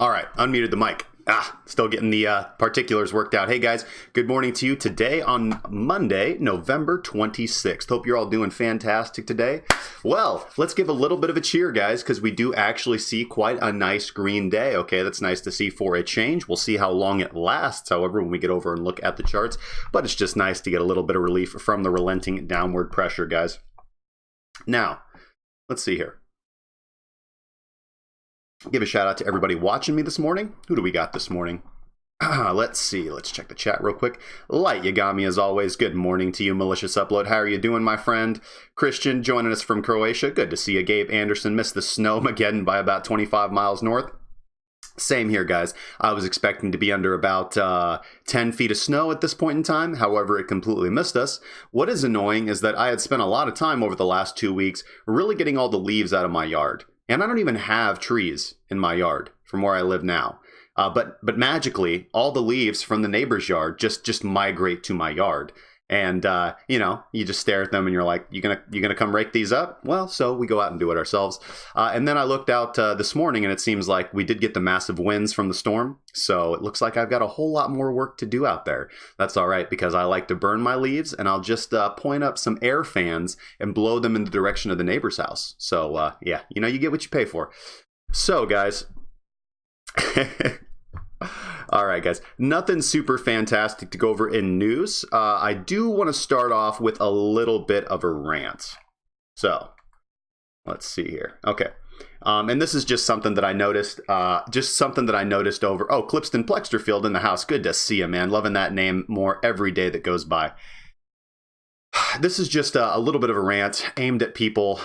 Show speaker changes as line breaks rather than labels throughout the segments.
All right, unmuted the mic. Still getting the particulars worked out. Hey guys, good morning to you today on Monday, November 26th. Hope you're all doing fantastic today. Well, let's give a little bit of a cheer, guys, because we do actually see quite a nice green day. Okay, that's nice to see for a change. We'll see how long it lasts, however, when we get over and look at the charts. But it's just nice to get a little bit of relief from the relenting downward pressure, guys. Now, let's see here. Give a shout out to everybody watching me this morning. Who do we got this morning? Let's see. Let's check the chat real quick. Light Yagami, as always. Good morning to you, Malicious Upload. How are you doing, my friend? Christian joining us from Croatia. Good to see you. Gabe Anderson missed the snow again by about 25 miles north. Same here, guys. I was expecting to be under about 10 feet of snow at this point in time. However, it completely missed us. What is annoying is that I had spent a lot of time over the last 2 weeks really getting all the leaves out of my yard. And I don't even have trees in my yard from where I live now. But magically, all the leaves from the neighbor's yard just migrate to my yard. And, you just stare at them and you're like, you gonna come rake these up? Well, so we go out and do it ourselves. And then I looked out this morning and it seems like we did get the massive winds from the storm. So it looks like I've got a whole lot more work to do out there. That's all right, because I like to burn my leaves and I'll just point up some air fans and blow them in the direction of the neighbor's house. So, yeah, you get what you pay for. So, guys... All right, guys, nothing super fantastic to go over in news. I do want to start off with a little bit of a rant. So let's see here. Okay. And this is just something that I noticed, over, Clipston Plexterfield in the house. Good to see you, man. Loving that name more every day that goes by. This is just a little bit of a rant aimed at people,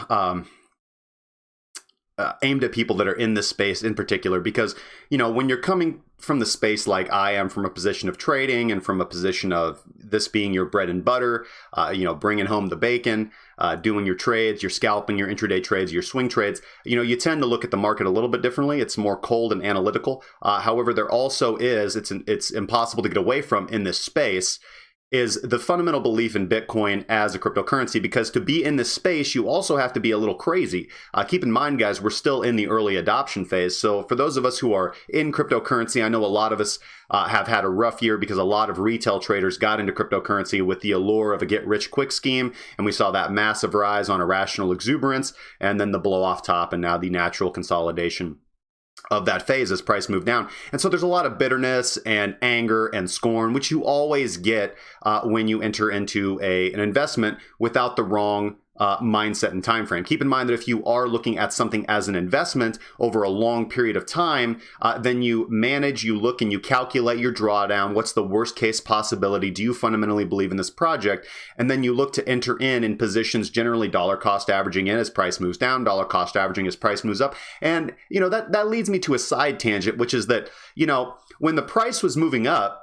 that are in this space in particular, because, when you're coming from the space like I am, from a position of trading and from a position of this being your bread and butter, bringing home the bacon, doing your trades, your scalping, your intraday trades, your swing trades, you tend to look at the market a little bit differently. It's more cold and analytical. However, there also is, it's impossible to get away from in this space, is the fundamental belief in Bitcoin as a cryptocurrency, because to be in this space, you also have to be a little crazy. Keep in mind, guys, we're still in the early adoption phase. So for those of us who are in cryptocurrency, I know a lot of us have had a rough year because a lot of retail traders got into cryptocurrency with the allure of a get-rich-quick scheme. And we saw that massive rise on irrational exuberance and then the blow off top and now the natural consolidation of that phase as price moved down. And so there's a lot of bitterness and anger and scorn, which you always get when you enter into an investment without the wrong mindset and time frame. Keep in mind that if you are looking at something as an investment over a long period of time, then you manage, you look and you calculate your drawdown. What's the worst case possibility? Do you fundamentally believe in this project? And then you look to enter in positions, generally dollar cost averaging in as price moves down, dollar cost averaging as price moves up. And, that leads me to a side tangent, which is that, when the price was moving up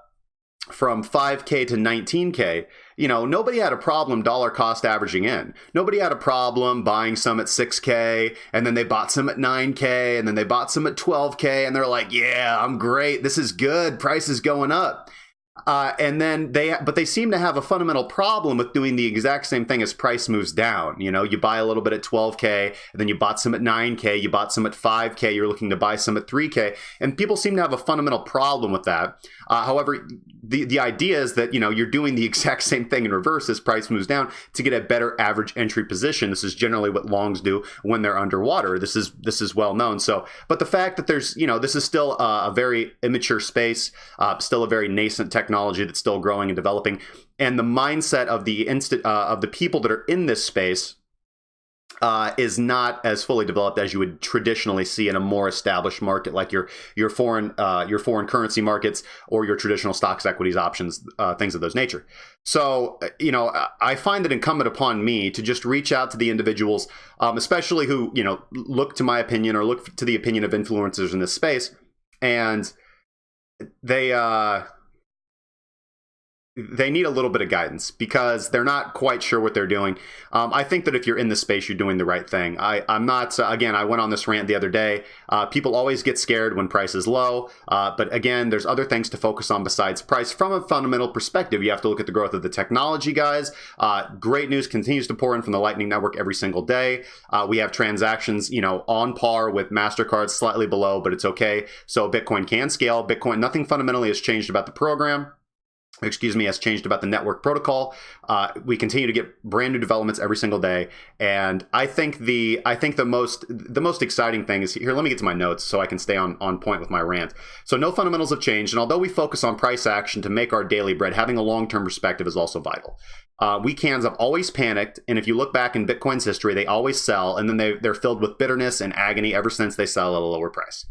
from 5K to 19K, nobody had a problem dollar cost averaging in. Nobody had a problem buying some at 6K, and then they bought some at 9K, and then they bought some at 12K, and they're like, yeah, I'm great. This is good. Price is going up. And then they seem to have a fundamental problem with doing the exact same thing as price moves down. You buy a little bit at 12K, and then you bought some at 9K, you bought some at 5K, you're looking to buy some at 3K. And people seem to have a fundamental problem with that. However, the idea is that, you're doing the exact same thing in reverse as price moves down to get a better average entry position. This is generally what longs do when they're underwater. This is well known. So, but the fact that there's, this is still a very immature space, still a very nascent technology that's still growing and developing, and the mindset of the people that are in this space is not as fully developed as you would traditionally see in a more established market like your foreign currency markets or your traditional stocks, equities, options, things of those nature. So, I find it incumbent upon me to just reach out to the individuals, especially who, look to my opinion or look to the opinion of influencers in this space, and they they need a little bit of guidance because they're not quite sure what they're doing. I think that if you're in this space, you're doing the right thing. I'm not, again, I went on this rant the other day. People always get scared when price is low. But again, there's other things to focus on besides price. From a fundamental perspective, you have to look at the growth of the technology, guys. Great news continues to pour in from the Lightning Network every single day. We have transactions, on par with MasterCard, slightly below, but it's okay. So Bitcoin can scale. Bitcoin, nothing fundamentally has changed about the program. Has changed about the network protocol. We continue to get brand new developments every single day, and I think the most exciting thing is here. Let me get to my notes so I can stay on point with my rant. So no fundamentals have changed, and although we focus on price action to make our daily bread, having a long-term perspective is also vital. Weekends have always panicked, and if you look back in Bitcoin's history, they always sell, and then they're filled with bitterness and agony ever since they sell at a lower price.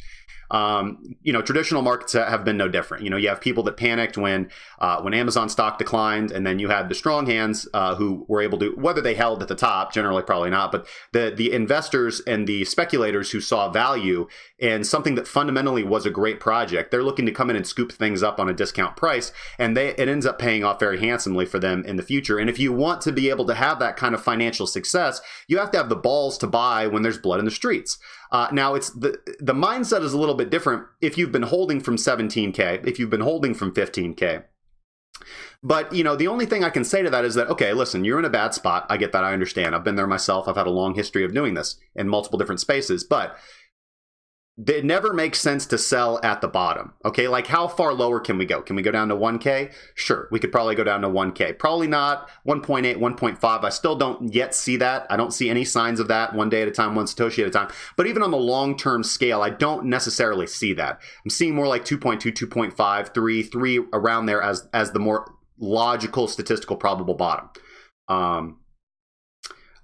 Traditional markets have been no different. You have people that panicked when Amazon stock declined, and then you had the strong hands who were able to, whether they held at the top, generally probably not, but the investors and the speculators who saw value in something that fundamentally was a great project, they're looking to come in and scoop things up on a discount price, and it ends up paying off very handsomely for them in the future. And if you want to be able to have that kind of financial success, you have to have the balls to buy when there's blood in the streets. Now, it's the mindset is a little bit different if you've been holding from 17K, if you've been holding from 15K. But, the only thing I can say to that is that, okay, listen, you're in a bad spot. I get that. I understand. I've been there myself. I've had a long history of doing this in multiple different spaces. But it never makes sense to sell at the bottom. Okay, like how far lower can we go? Can we go down to 1K? Sure, we could probably go down to 1K. Probably not 1.8, 1.5. I still don't yet see that. I don't see any signs of that, one day at a time, one Satoshi at a time. But even on the long-term scale, I don't necessarily see that. I'm seeing more like 2.2, 2.5, 3 around there as the more logical, statistical, probable bottom.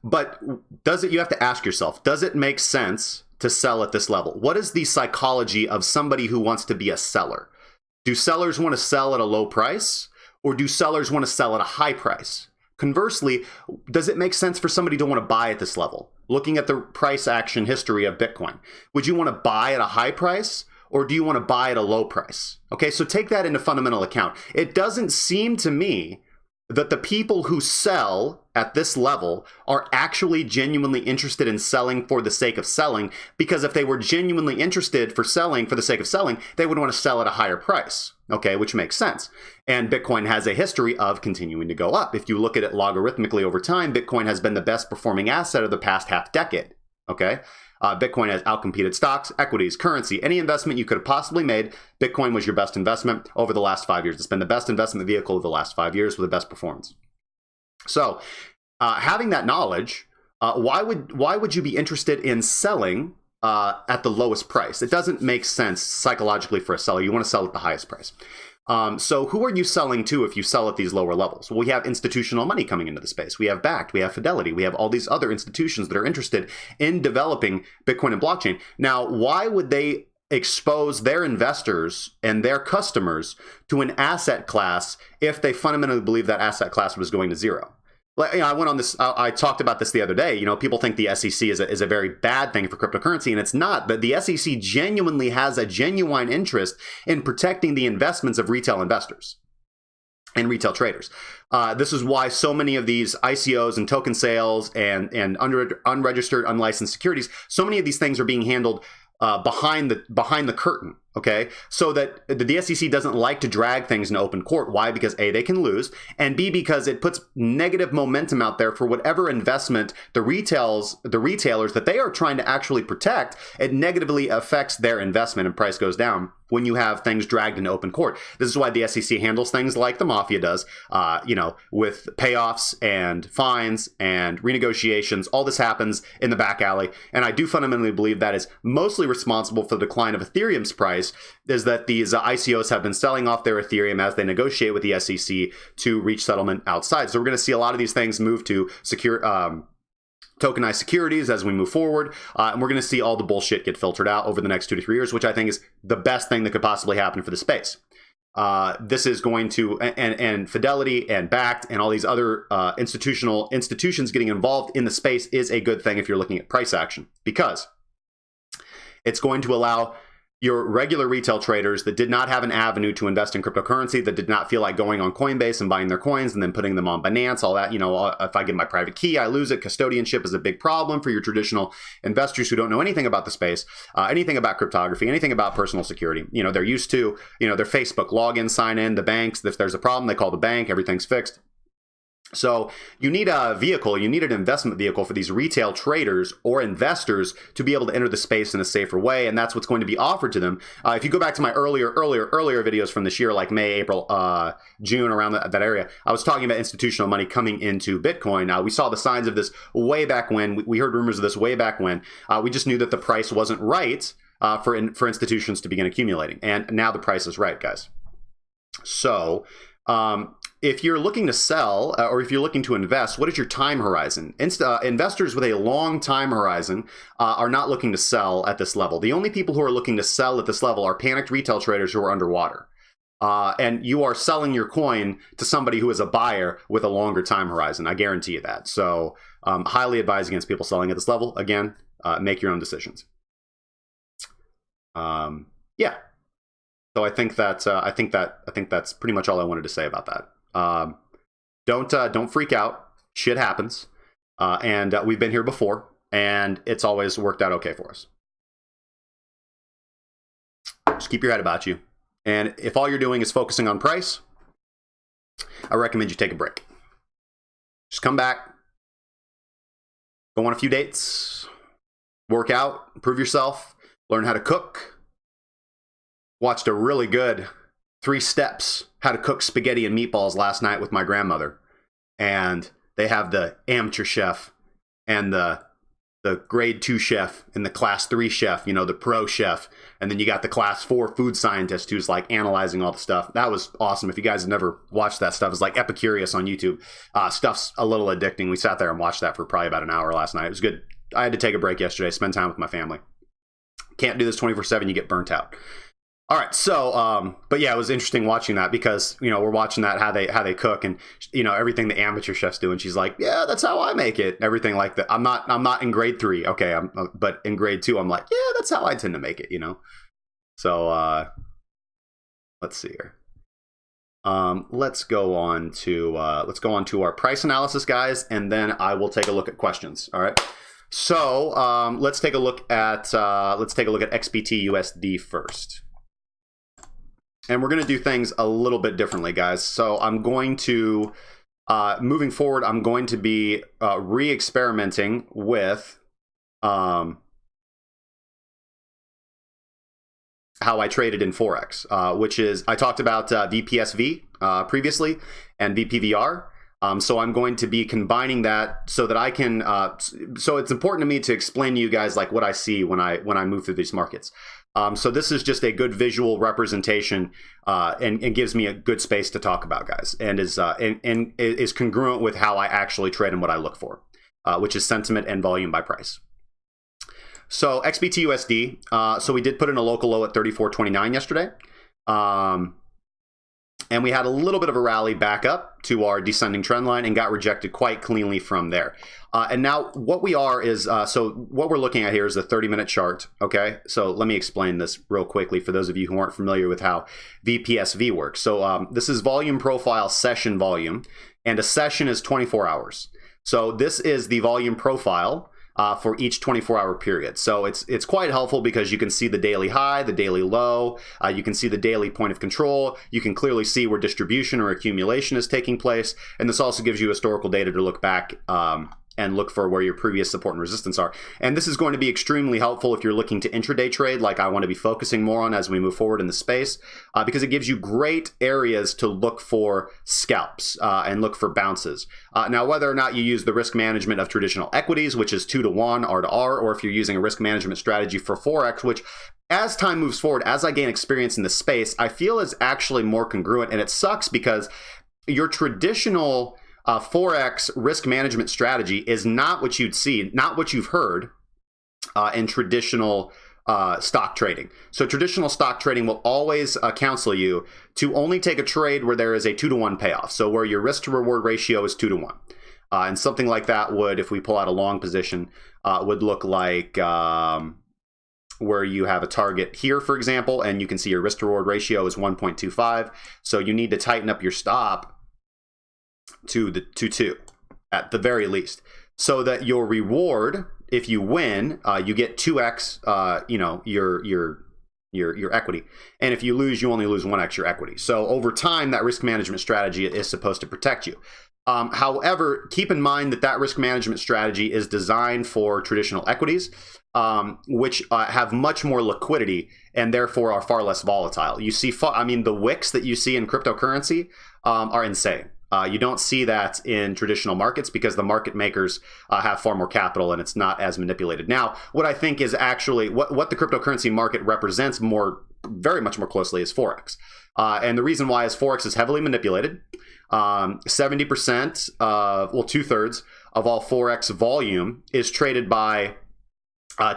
But you have to ask yourself, does it make sense to sell at this level? What is the psychology of somebody who wants to be a seller? Do sellers want to sell at a low price, or do sellers want to sell at a high price? Conversely, does it make sense for somebody to want to buy at this level? Looking at the price action history of Bitcoin, would you want to buy at a high price, or do you want to buy at a low price? Okay, so take that into fundamental account. It doesn't seem to me that the people who sell at this level are actually genuinely interested in selling for the sake of selling, because if they were genuinely interested for selling for the sake of selling, they would want to sell at a higher price, okay, which makes sense. And Bitcoin has a history of continuing to go up. If you look at it logarithmically over time, Bitcoin has been the best performing asset of the past half decade, okay? Bitcoin has outcompeted stocks, equities, currency, any investment you could have possibly made. Bitcoin was your best investment over the last 5 years. It's been the best investment vehicle of the last 5 years with the best performance. So having that knowledge, why would you be interested in selling at the lowest price? It doesn't make sense psychologically for a seller. You want to sell at the highest price. So who are you selling to if you sell at these lower levels? Well, we have institutional money coming into the space. We have Bakkt, we have Fidelity, we have all these other institutions that are interested in developing Bitcoin and blockchain. Now, why would they expose their investors and their customers to an asset class if they fundamentally believe that asset class was going to zero? I went on this. I talked about this the other day. People think the SEC is a very bad thing for cryptocurrency, and it's not. But the SEC genuinely has a genuine interest in protecting the investments of retail investors and retail traders. This is why so many of these ICOs and token sales and unregistered, unlicensed securities, so many of these things are being handled behind the curtain. Okay, so that the SEC doesn't like to drag things in open court. Why? Because A, they can lose, and B, because it puts negative momentum out there for whatever investment the retailers that they are trying to actually protect. It negatively affects their investment and price goes down when you have things dragged into open court. This is why the SEC handles things like the mafia does, with payoffs and fines and renegotiations. All this happens in the back alley, and I do fundamentally believe that is mostly responsible for the decline of Ethereum's price, is that these ICOs have been selling off their Ethereum as they negotiate with the SEC to reach settlement outside. So we're going to see a lot of these things move to tokenized securities as we move forward, and we're going to see all the bullshit get filtered out over the next 2 to 3 years, which I think is the best thing that could possibly happen for the space. This is going to, and Fidelity and Bakkt and all these other institutions getting involved in the space is a good thing if you're looking at price action, because it's going to allow your regular retail traders that did not have an avenue to invest in cryptocurrency, that did not feel like going on Coinbase and buying their coins and then putting them on Binance, all that, if I give my private key, I lose it. Custodianship is a big problem for your traditional investors who don't know anything about the space, anything about cryptography, anything about personal security. They're used to, their Facebook login, sign in, the banks. If there's a problem, they call the bank, everything's fixed. So you need a vehicle, you need an investment vehicle for these retail traders or investors to be able to enter the space in a safer way. And that's what's going to be offered to them. If you go back to my earlier videos from this year, like May, April, June, around that area, I was talking about institutional money coming into Bitcoin. We saw the signs of this way back when. We heard rumors of this way back when. We just knew that the price wasn't right for institutions to begin accumulating. And now the price is right, guys. So if you're looking to sell or if you're looking to invest, what is your time horizon? Investors with a long time horizon are not looking to sell at this level. The only people who are looking to sell at this level are panicked retail traders who are underwater. And you are selling your coin to somebody who is a buyer with a longer time horizon. I guarantee you that. So highly advise against people selling at this level. Again, make your own decisions. Yeah. So I think that's pretty much all I wanted to say about that. Don't freak out. Shit happens. And we've been here before, and it's always worked out okay for us. Just keep your head about you. And if all you're doing is focusing on price, I recommend you take a break. Just come back, go on a few dates, work out, improve yourself, learn how to cook. Watched a really good 3 steps how to cook spaghetti and meatballs last night with my grandmother. And they have the amateur chef and the grade 2 chef and the class 3 chef, the pro chef. And then you got the class 4 food scientist who's like analyzing all the stuff. That was awesome. If you guys have never watched that stuff, it's like Epicurious on YouTube. Stuff's a little addicting. We sat there and watched that for probably about an hour last night. It was good. I had to take a break yesterday, spend time with my family. Can't do this 24/7. You get burnt out. All right, so, but yeah, it was interesting watching that because, we're watching that, how they cook and, everything the amateur chefs do. And she's like, yeah, that's how I make it. Everything like that. I'm not in grade 3. Okay. But in grade 2, I'm like, yeah, that's how I tend to make it, So, let's see here. Let's go on to our price analysis, guys, and then I will take a look at questions. All right. So, let's take a look at XBT USD first. And we're going to do things a little bit differently, guys. So I'm going to, moving forward, I'm going to be re-experimenting with how I traded in Forex, which is, I talked about VPSV previously and VPVR. So I'm going to be combining that so that I can, so it's important to me to explain to you guys like what I see when I move through these markets. So this is just a good visual representation and gives me a good space to talk about, guys, and is congruent with how I actually trade and what I look for, which is sentiment and volume by price. So XBT USD, so we did put in a local low at 34.29 yesterday. And we had a little bit of a rally back up to our descending trend line and got rejected quite cleanly from there. And now what we are is, so what we're looking at here is the 30-minute chart, okay? So let me explain this real quickly for those of you who aren't familiar with how VPSV works. So this is volume profile session volume, and a session is 24 hours. So this is the volume profile for each 24-hour period. So it's quite helpful because you can see the daily high, the daily low, you can see the daily point of control, you can clearly see where distribution or accumulation is taking place, and this also gives you historical data to look back and look for where your previous support and resistance are. And this is going to be extremely helpful if you're looking to intraday trade, like I want to be focusing more on as we move forward in the space, because it gives you great areas to look for scalps and look for bounces. Now, whether or not you use the risk management of traditional equities, which is 2-to-1, R-to-R, or if you're using a risk management strategy for Forex, which as time moves forward, as I gain experience in this space, I feel is actually more congruent. And it sucks because your traditional Forex risk management strategy is not what you'd see, not what you've heard in traditional stock trading. So traditional stock trading will always counsel you to only take a trade where there is a 2-to-1 payoff. So where your risk to reward ratio is 2-to-1. And something like that would, if we pull out a long position, would look like, where you have a target here, for example, and you can see your risk to reward ratio is 1.25. So you need to tighten up your stop to 2 at the very least, so that your reward, if you win, you get 2x, your equity, and if you lose, you only lose 1x your equity. So over time, that risk management strategy is supposed to protect you. However, keep in mind that risk management strategy is designed for traditional equities, which have much more liquidity and therefore are far less volatile. You see, the wicks that you see in cryptocurrency are insane. You don't see that in traditional markets because the market makers have far more capital and it's not as manipulated. Now, what I think is actually what the cryptocurrency market represents very much more closely is Forex. And the reason why is Forex is heavily manipulated. 70%, 2/3 of all Forex volume is traded by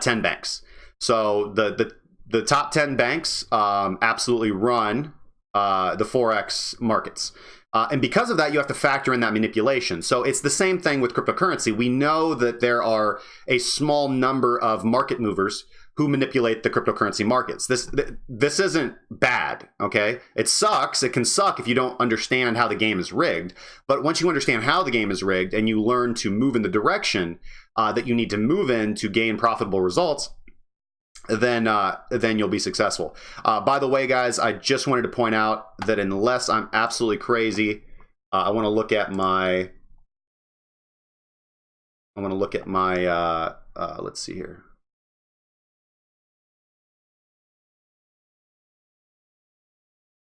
10 banks. So the top 10 banks absolutely run the Forex markets. And because of that, you have to factor in that manipulation. So it's the same thing with cryptocurrency. We know that there are a small number of market movers who manipulate the cryptocurrency markets. This isn't bad, okay? It sucks. It can suck if you don't understand how the game is rigged. But once you understand how the game is rigged and you learn to move in the direction that you need to move in to gain profitable results, then you'll be successful. By the way, guys, I just wanted to point out that unless I'm absolutely crazy, I want to look at my. Let's see here.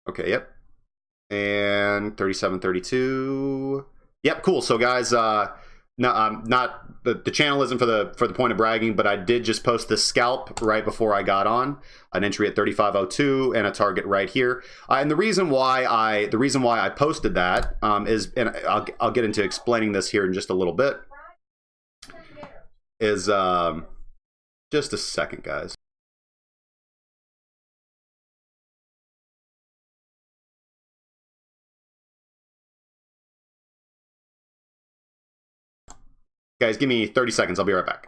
Okay, yep. And 3732. Yep, cool. So, guys, no, not the channel isn't for the point of bragging, but I did just post the scalp right before I got on, an entry at 3502 and a target right here. And the reason why I posted that is, and I'll get into explaining this here in just a little bit, is just a second, guys. Guys, give me 30 seconds. I'll be right back.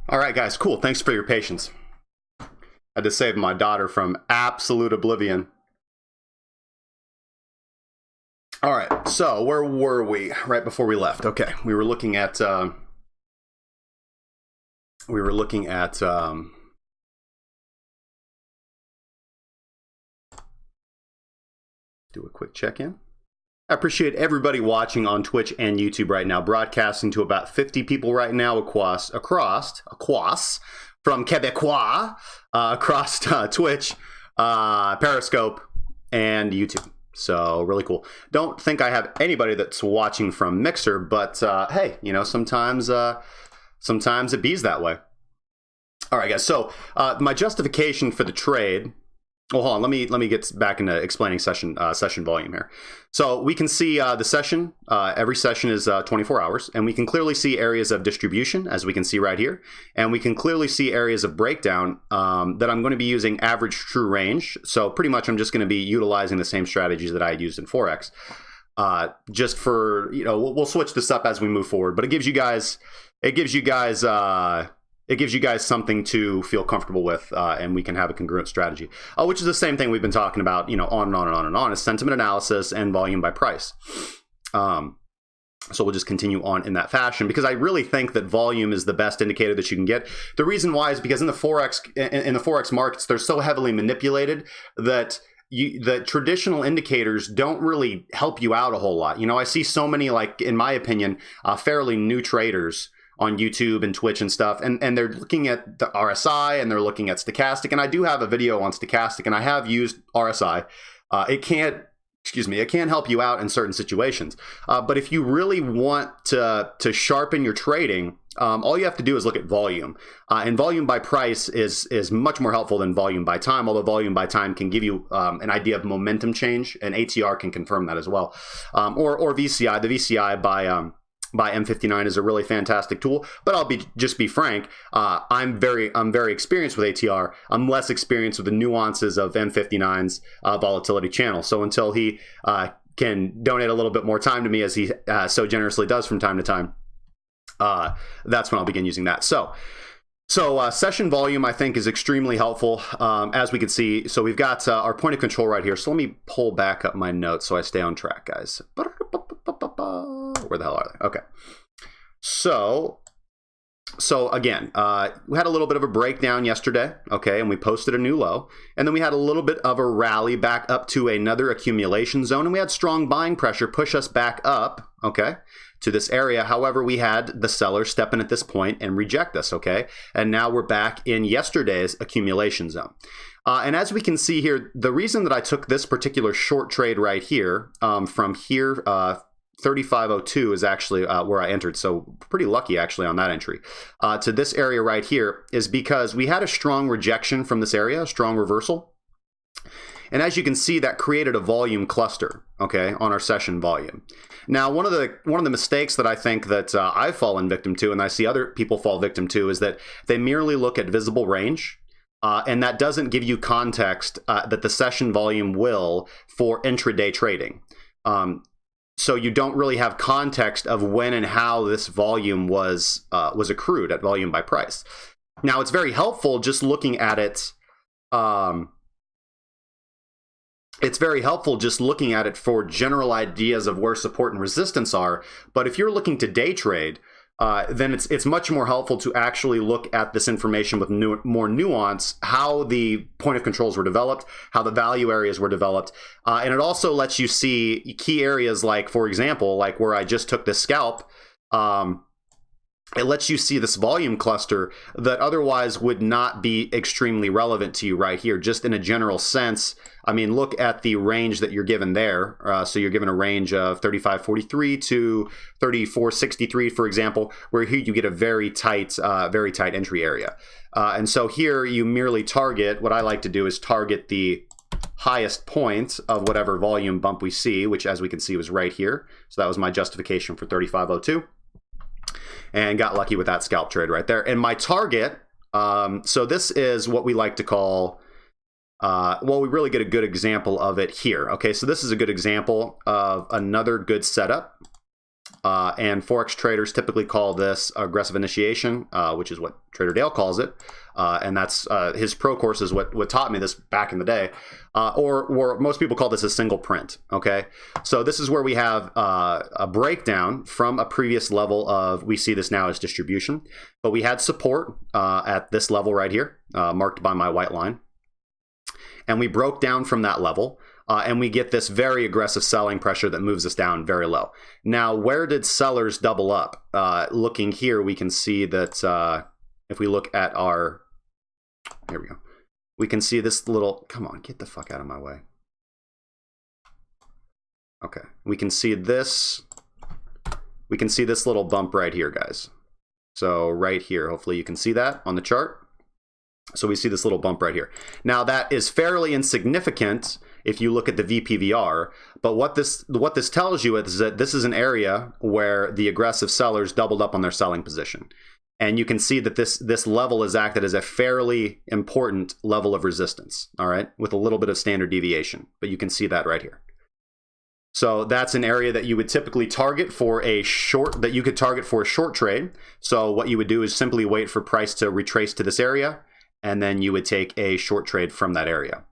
All right, guys, cool. Thanks for your patience. I had to save my daughter from absolute oblivion. All right, so where were we right before we left? Okay, we were looking at do a quick check-in. I appreciate everybody watching on Twitch and YouTube right now, broadcasting to about 50 people right now across from Quebecois, across Twitch, Periscope, and YouTube. So really cool. Don't think I have anybody that's watching from Mixer, but hey, you know, sometimes it bees that way. All right, guys. So my justification for the trade. Well, hold on. Let me get back into explaining session volume here. So we can see the session. Every session is 24 hours, and we can clearly see areas of distribution, as we can see right here, and we can clearly see areas of breakdown that I'm going to be using average true range. So pretty much, I'm just going to be utilizing the same strategies that I had used in Forex. Just for, you know, we'll switch this up as we move forward, but it gives you guys something to feel comfortable with, and we can have a congruent strategy, which is the same thing we've been talking about, you know, on and on and on and on, is sentiment analysis and volume by price. So we'll just continue on in that fashion, because I really think that volume is the best indicator that you can get. The reason why is because in the Forex markets, they're so heavily manipulated that the traditional indicators don't really help you out a whole lot. You know, I see so many, like, in my opinion, fairly new traders on YouTube and Twitch and stuff, and they're looking at the RSI and they're looking at stochastic, and I do have a video on stochastic, and I have used RSI. It can't help you out in certain situations, but if you really want to sharpen your trading, all you have to do is look at volume, and volume by price is much more helpful than volume by time, although volume by time can give you an idea of momentum change, and ATR can confirm that as well, or VCI. The VCI by M59 is a really fantastic tool, but I'll just be frank. I'm very experienced with ATR. I'm less experienced with the nuances of M59's volatility channel. So until he can donate a little bit more time to me, as he so generously does from time to time, that's when I'll begin using that. So session volume, I think, is extremely helpful, as we can see. So we've got our point of control right here. So let me pull back up my notes so I stay on track, guys. Where the hell are they? Okay. So again, we had a little bit of a breakdown yesterday, okay, and we posted a new low. And then we had a little bit of a rally back up to another accumulation zone, and we had strong buying pressure push us back up, okay, to this area. However, we had the seller step in at this point and reject us, okay? And now we're back in yesterday's accumulation zone. And as we can see here, the reason that I took this particular short trade right here, from here, 3502 is actually where I entered, so pretty lucky actually on that entry, to this area right here, is because we had a strong rejection from this area, a strong reversal. And as you can see, that created a volume cluster, okay, on our session volume. Now, one of the mistakes that I think that I've fallen victim to, and I see other people fall victim to, is that they merely look at visible range, and that doesn't give you context that the session volume will for intraday trading. So you don't really have context of when and how this volume was accrued at volume by price. Now, it's very helpful just looking at it. It's very helpful just looking at it for general ideas of where support and resistance are. But if you're looking to day trade, then it's much more helpful to actually look at this information with more nuance, how the point of controls were developed, how the value areas were developed. And it also lets you see key areas, like, for example, like where I just took this scalp. It lets you see this volume cluster that otherwise would not be extremely relevant to you right here, just in a general sense. I mean, look at the range that you're given there. So you're given a range of 3543 to 3463, for example, where here you get a very tight entry area. And so here you merely target, what I like to do is target the highest point of whatever volume bump we see, which, as we can see, was right here. So that was my justification for 3502. And got lucky with that scalp trade right there. And my target, so this is what we like to call Well, we really get a good example of it here. Okay, so this is a good example of another good setup. And Forex traders typically call this aggressive initiation, which is what Trader Dale calls it. And that's his pro course is what taught me this back in the day. Or most people call this a single print. Okay, so this is where we have a breakdown from a previous level of, we see this now as distribution, but we had support at this level right here, marked by my white line. And we broke down from that level. And we get this very aggressive selling pressure that moves us down very low. Now, where did sellers double up? Looking here, we can see that if we look at our, here we go. We can see this little, come on, get the fuck out of my way. Okay, we can see this little bump right here, guys. So right here, hopefully you can see that on the chart. So we see this little bump right here. Now that is fairly insignificant if you look at the VPVR, but what this tells you is that this is an area where the aggressive sellers doubled up on their selling position. And you can see that this level is acted as a fairly important level of resistance, all right, with a little bit of standard deviation, but you can see that right here. So that's an area that you would typically target for a short, that you could target for a short trade. So what you would do is simply wait for price to retrace to this area, and then you would take a short trade from that area.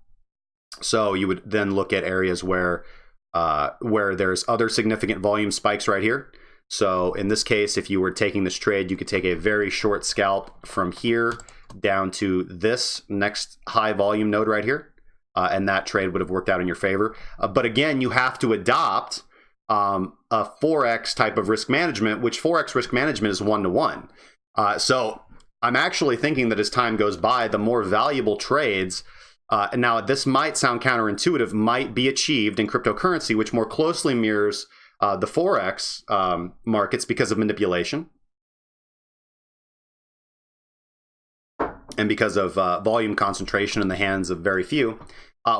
So you would then look at areas where there's other significant volume spikes right here. So in this case, if you were taking this trade, you could take a very short scalp from here down to this next high volume node right here. And that trade would have worked out in your favor. But again, you have to adopt a Forex type of risk management, which Forex risk management is 1-to-1. So I'm actually thinking that as time goes by, the more valuable trades, now this might sound counterintuitive, might be achieved in cryptocurrency, which more closely mirrors the Forex markets because of manipulation and because of volume concentration in the hands of very few,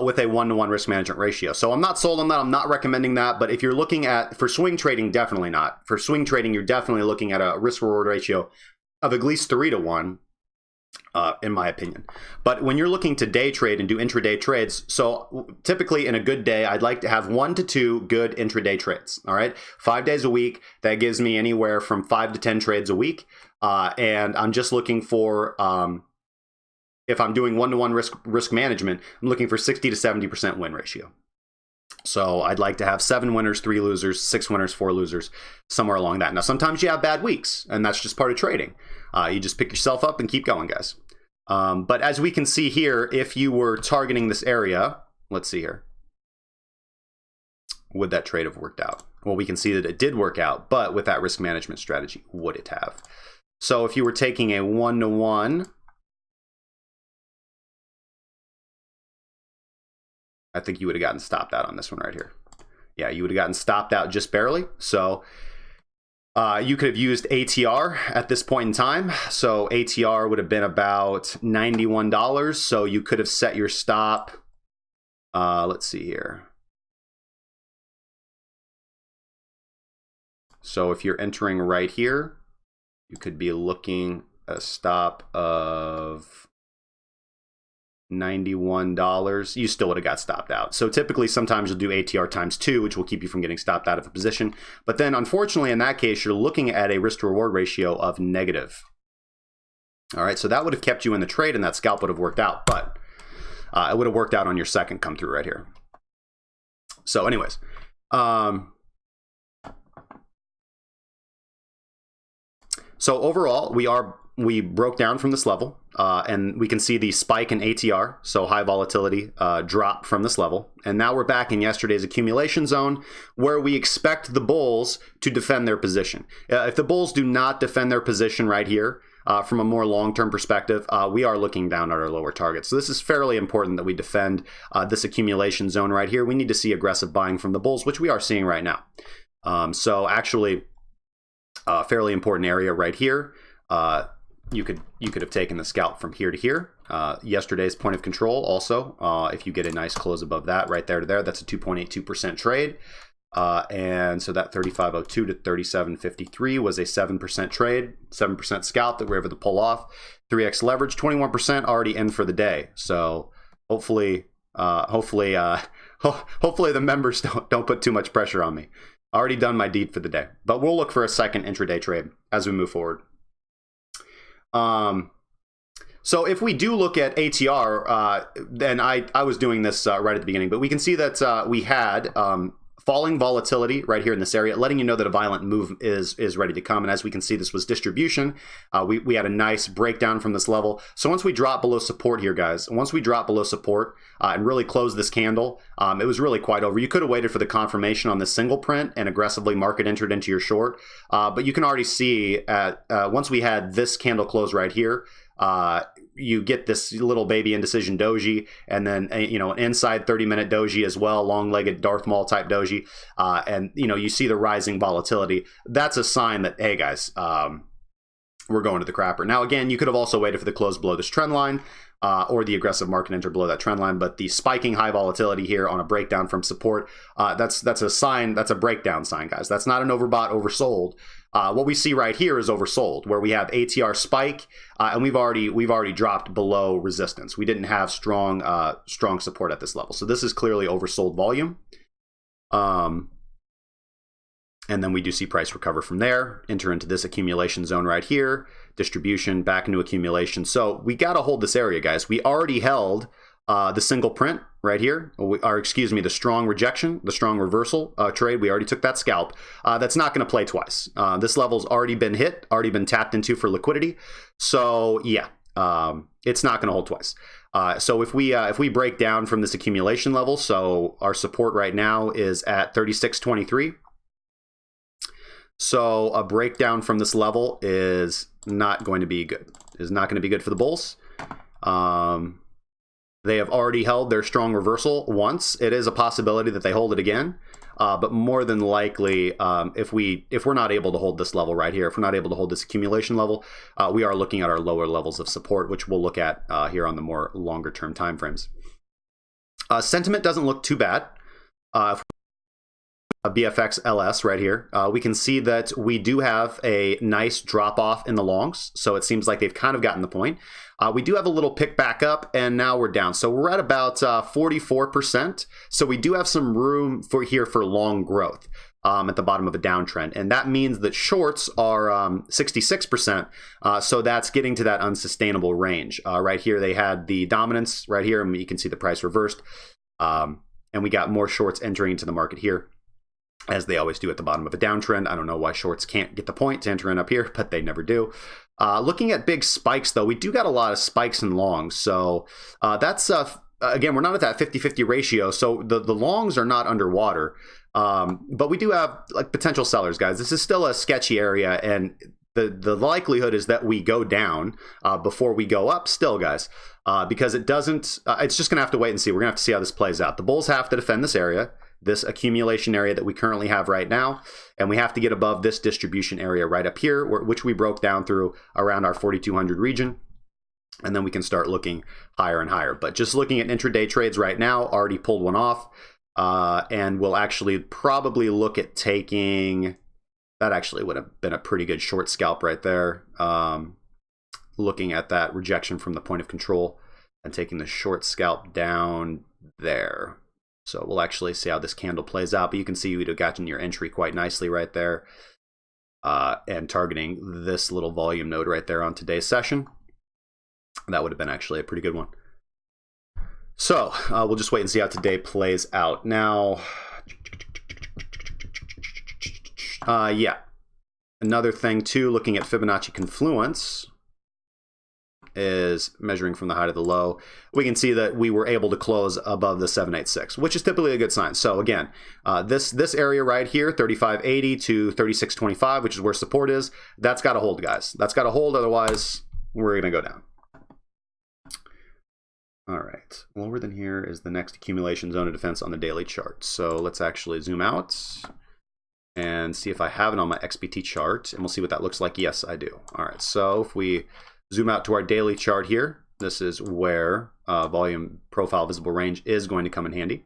with a 1-to-1 risk management ratio. So I'm not sold on that. I'm not recommending that. But if you're looking at, for swing trading, definitely not. For swing trading, you're definitely looking at a risk reward ratio of at least 3-to-1, in my opinion. But when you're looking to day trade and do intraday trades, so typically in a good day, I'd like to have 1 to 2 good intraday trades. All right, 5 days a week. That gives me anywhere from 5 to 10 trades a week. And I'm just looking for, if I'm doing 1-to-1 risk management, I'm looking for 60 to 70% win ratio. So I'd like to have 7 winners, 3 losers, 6 winners, 4 losers, somewhere along that. Now, sometimes you have bad weeks, and that's just part of trading. You just pick yourself up and keep going, guys. But as we can see here, if you were targeting this area, let's see here. Would that trade have worked out? Well, we can see that it did work out, but with that risk management strategy, would it have? So if you were taking a 1-to-1, I think you would have gotten stopped out on this one right here. Yeah, you would have gotten stopped out just barely. So you could have used ATR at this point in time. So ATR would have been about $91. So you could have set your stop. Let's see here. So if you're entering right here, you could be looking at a stop of $91, you still would have got stopped out. So typically, sometimes you'll do ATR times 2, which will keep you from getting stopped out of a position. But then, unfortunately, in that case, you're looking at a risk-to-reward ratio of negative. All right, so that would have kept you in the trade, and that scalp would have worked out. But it would have worked out on your second come through right here. So anyways, so overall, we broke down from this level, and we can see the spike in ATR, so high volatility, drop from this level. And now we're back in yesterday's accumulation zone, where we expect the bulls to defend their position. If the bulls do not defend their position right here, from a more long-term perspective, we are looking down at our lower target. So this is fairly important that we defend this accumulation zone right here. We need to see aggressive buying from the bulls, which we are seeing right now. So actually, a fairly important area right here. You could have taken the scalp from here to here. Yesterday's point of control also, if you get a nice close above that right there to there, that's a 2.82% trade. And so that 35.02 to 37.53 was a 7% trade, 7% scalp that we were able to pull off. 3x leverage, 21% already in for the day. So Hopefully, hopefully the members don't put too much pressure on me. Already done my deed for the day, but we'll look for a second intraday trade as we move forward. So if we do look at ATR, then I was doing this right at the beginning, but we can see that we had falling volatility right here in this area, letting you know that a violent move is ready to come. And as we can see, this was distribution. We had a nice breakdown from this level. So once we drop below support here, guys, once we drop below support and really close this candle, it was really quite over. You could have waited for the confirmation on this single print and aggressively market entered into your short. But you can already see once we had this candle close right here, you get this little baby indecision doji, and then an inside 30-minute doji as well, long-legged Darth Maul type doji, and you see the rising volatility. That's a sign that, hey guys, we're going to the crapper. Now again, you could have also waited for the close below this trend line, or the aggressive market enter below that trend line, but the spiking high volatility here on a breakdown from support, that's a sign, that's a breakdown sign, guys. That's not an overbought, oversold. What we see right here is oversold, where we have ATR spike, and we've already dropped below resistance. We didn't have strong support at this level, so this is clearly oversold volume. And then we do see price recover from there, enter into this accumulation zone right here, distribution back into accumulation. So we got to hold this area, guys. We already held the single print right here, the strong rejection, the strong reversal trade. We already took that scalp. That's not going to play twice. This level's already been hit, already been tapped into for liquidity. So yeah, it's not going to hold twice. So if we break down from this accumulation level, so our support right now is at 36.23. So a breakdown from this level is not going to be good. Is not going to be good for the bulls. They have already held their strong reversal once. It is a possibility that they hold it again, but more than likely, if we're not able to hold this level right here, if we're not able to hold this accumulation level, we are looking at our lower levels of support, which we'll look at here on the more longer term time frames. Sentiment doesn't look too bad. A BFX LS right here, we can see that we do have a nice drop off in the longs, so it seems like they've kind of gotten the point. We do have a little pick back up, and now we're down, so we're at about 44%. So we do have some room for long growth at the bottom of a downtrend, and that means that shorts are 66%. So that's getting to that unsustainable range. Right here, they had the dominance right here, and you can see the price reversed, and we got more shorts entering into the market here, as they always do at the bottom of a downtrend. I don't know why shorts can't get the point to enter in up here, but they never do. Looking at big spikes, though, we do got a lot of spikes and longs. So that's, again, we're not at that 50-50 ratio. So the longs are not underwater. But we do have like potential sellers, guys. This is still a sketchy area, and the likelihood is that we go down before we go up still, guys, because it doesn't, it's just going to have to wait and see. We're going to have to see how this plays out. The bulls have to defend this area, this accumulation area that we currently have right now, and we have to get above this distribution area right up here, which we broke down through around our 4,200 region, and then we can start looking higher and higher. But just looking at intraday trades right now, already pulled one off, and we'll actually probably look at taking, that actually would have been a pretty good short scalp right there, looking at that rejection from the point of control and taking the short scalp down there. So we'll actually see how this candle plays out, but you can see you'd have gotten your entry quite nicely right there, and targeting this little volume node right there on today's session. That would have been actually a pretty good one. So we'll just wait and see how today plays out. Now, yeah, another thing too, looking at Fibonacci confluence, is measuring from the high to the low. We can see that we were able to close above the 786, which is typically a good sign. So again, this area right here, 3580 to 3625, which is where support is, that's got to hold, guys. That's got to hold, otherwise we're going to go down. All right, lower than here is the next accumulation zone of defense on the daily chart. So let's actually zoom out and see if I have it on my XBT chart, and we'll see what that looks like. Yes, I do. All right, so if we zoom out to our daily chart here, this is where volume profile visible range is going to come in handy.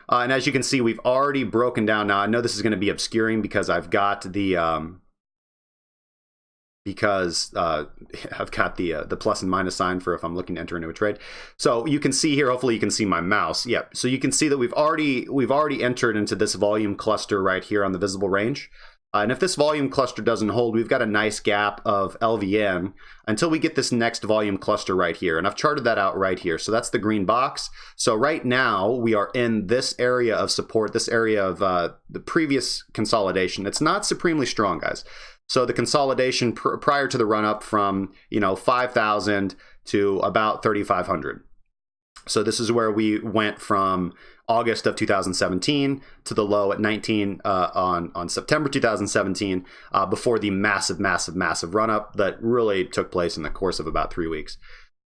And as you can see, we've already broken down. Now, I know this is going to be obscuring because I've got the because I've got the plus and minus sign for if I'm looking to enter into a trade. So you can see here, hopefully you can see my mouse. Yep. So you can see that we've already entered into this volume cluster right here on the visible range. And if this volume cluster doesn't hold, we've got a nice gap of LVM until we get this next volume cluster right here. And I've charted that out right here. So that's the green box. So right now we are in this area of support, this area of the previous consolidation. It's not supremely strong, guys. So the consolidation prior to the run up from 5,000 to about 3,500. So this is where we went from August of 2017 to the low at 19 on September 2017 before the massive run up that really took place in the course of about 3 weeks.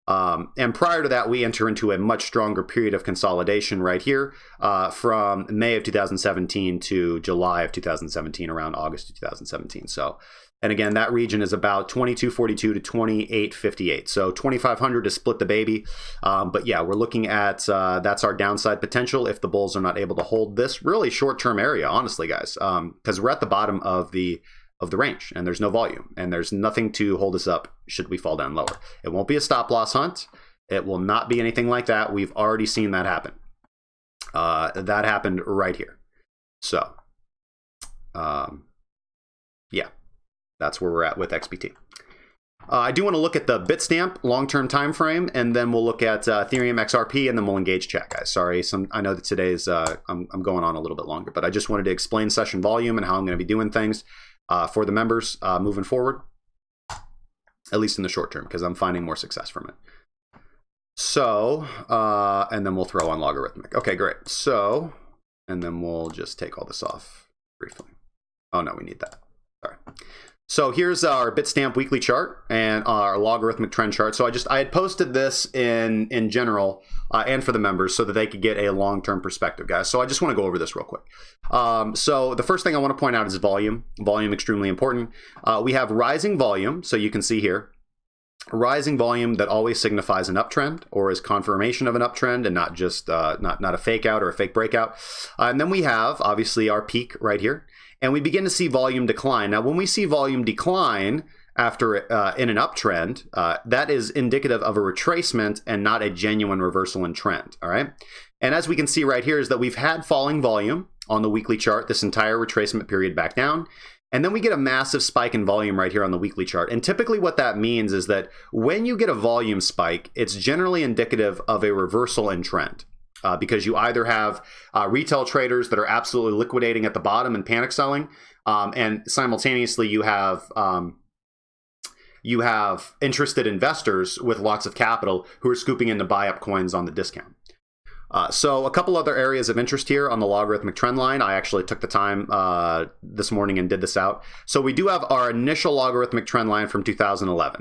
And prior to that, we enter into a much stronger period of consolidation right here from May of 2017 to July of 2017, around August of 2017. So, and again, that region is about 2242 to 2858. So 2500 to split the baby. But yeah, we're looking at that's our downside potential if the bulls are not able to hold this really short-term area, honestly, guys, because we're at the bottom of the range and there's no volume and there's nothing to hold us up should we fall down lower. It won't be a stop loss hunt. It will not be anything like that. We've already seen that happen. That happened right here. So yeah, that's where we're at with XBT. I do want to look at the Bitstamp long-term time frame, and then we'll look at Ethereum XRP, and then we'll engage chat, guys. Sorry, I know that today's I'm going on a little bit longer, but I just wanted to explain session volume and how I'm going to be doing things for the members moving forward, at least in the short term, because I'm finding more success from it. So, and then we'll throw on logarithmic. Okay, great. So, and then we'll just take all this off briefly. Oh no, we need that. Sorry. So here's our Bitstamp weekly chart and our logarithmic trend chart. So I had posted this in general and for the members so that they could get a long-term perspective, guys. So I just want to go over this real quick. So the first thing I want to point out is volume. Volume, extremely important. We have rising volume. So you can see here, rising volume that always signifies an uptrend or is confirmation of an uptrend and not just not a fake out or a fake breakout. And then we have obviously our peak right here. And we begin to see volume decline. Now, when we see volume decline after in an uptrend, that is indicative of a retracement and not a genuine reversal in trend. All right. And as we can see right here is that we've had falling volume on the weekly chart this entire retracement period back down. And then we get a massive spike in volume right here on the weekly chart. And typically what that means is that when you get a volume spike, it's generally indicative of a reversal in trend. Because you either have retail traders that are absolutely liquidating at the bottom and panic selling, and simultaneously you have interested investors with lots of capital who are scooping in to buy up coins on the discount. So a couple other areas of interest here on the logarithmic trend line. I actually took the time this morning and did this out. So we do have our initial logarithmic trend line from 2011.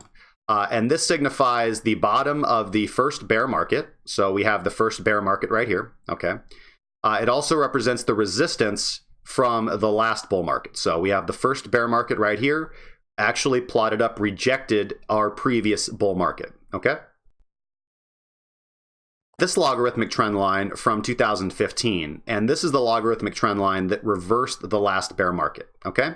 And this signifies the bottom of the first bear market. So we have the first bear market right here. Okay. It also represents the resistance from the last bull market. So we have the first bear market right here, actually plotted up, rejected our previous bull market. Okay. This logarithmic trend line from 2015, and this is the logarithmic trend line that reversed the last bear market. Okay.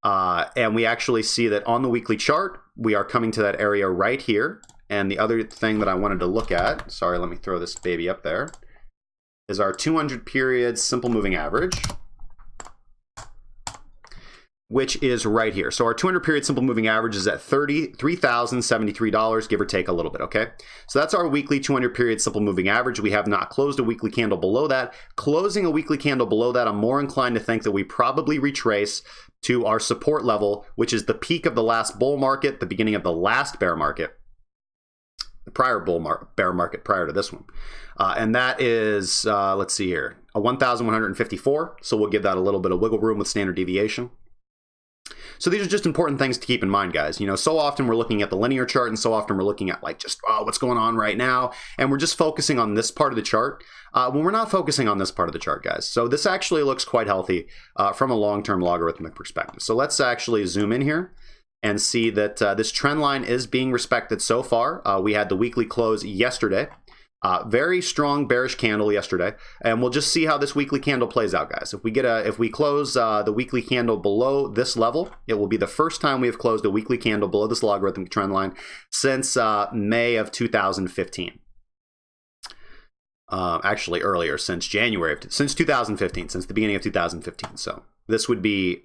And we actually see that on the weekly chart, we are coming to that area right here. And the other thing that I wanted to look at, sorry, let me throw this baby up there, is our 200 period simple moving average, which is right here. So our 200 period simple moving average is at $33,073, give or take a little bit, okay? So that's our weekly 200 period simple moving average. We have not closed a weekly candle below that. Closing a weekly candle below that, I'm more inclined to think that we probably retrace to our support level, which is the peak of the last bull market, the beginning of the last bear market, the prior bear market prior to this one. And that is, let's see here, a 1,154. So we'll give that a little bit of wiggle room with standard deviation. So these are just important things to keep in mind, guys. You know, so often we're looking at the linear chart and so often we're looking at like just, oh, what's going on right now? And we're just focusing on this part of the chart when we're not focusing on this part of the chart, guys. So this actually looks quite healthy from a long-term logarithmic perspective. So let's actually zoom in here and see that this trend line is being respected so far. We had the weekly close yesterday. Very strong bearish candle yesterday, and we'll just see how this weekly candle plays out, guys. If we close the weekly candle below this level, it will be the first time we have closed a weekly candle below this logarithmic trend line since May of 2015. Actually earlier, since since 2015, since the beginning of 2015. So this would be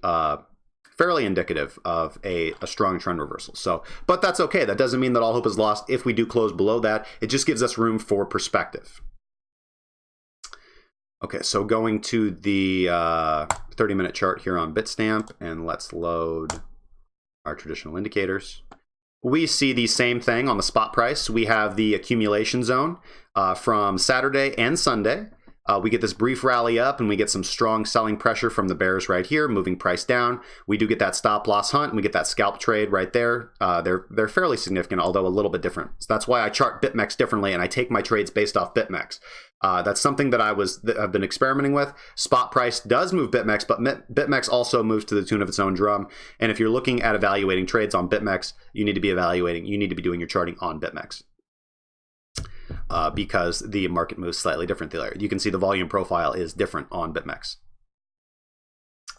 fairly indicative of a strong trend reversal. So, but that's okay. That doesn't mean that all hope is lost if we do close below that. It just gives us room for perspective. Okay, so going to the 30-minute chart here on Bitstamp, and let's load our traditional indicators. We see the same thing on the spot price. We have the accumulation zone from Saturday and Sunday. We get this brief rally up, and we get some strong selling pressure from the bears right here, moving price down. We do get that stop loss hunt, and we get that scalp trade right there. They're fairly significant, although a little bit different. So that's why I chart BitMEX differently, and I take my trades based off BitMEX. That's something that I've been experimenting with. Spot price does move BitMEX, but BitMEX also moves to the tune of its own drum. And if you're looking at evaluating trades on BitMEX, you need to be doing your charting on BitMEX. Because the market moves slightly different there. You can see the volume profile is different on BitMEX.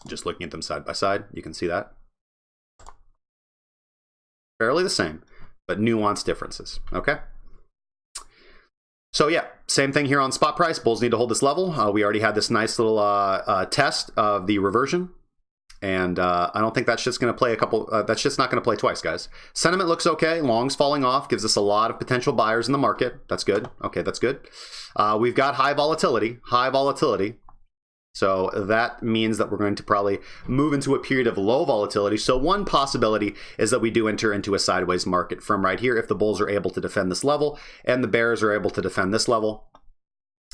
Just looking at them side by side, you can see that. Fairly the same, but nuanced differences, okay? So yeah, same thing here on spot price. Bulls need to hold this level. We already had this nice little test of the reversion. And I don't think that shit's going to play that shit's not going to play twice, guys. Sentiment looks okay. Longs falling off gives us a lot of potential buyers in the market. That's good. Okay, that's good. We've got high volatility. So that means that we're going to probably move into a period of low volatility. So one possibility is that we do enter into a sideways market from right here if the bulls are able to defend this level and the bears are able to defend this level.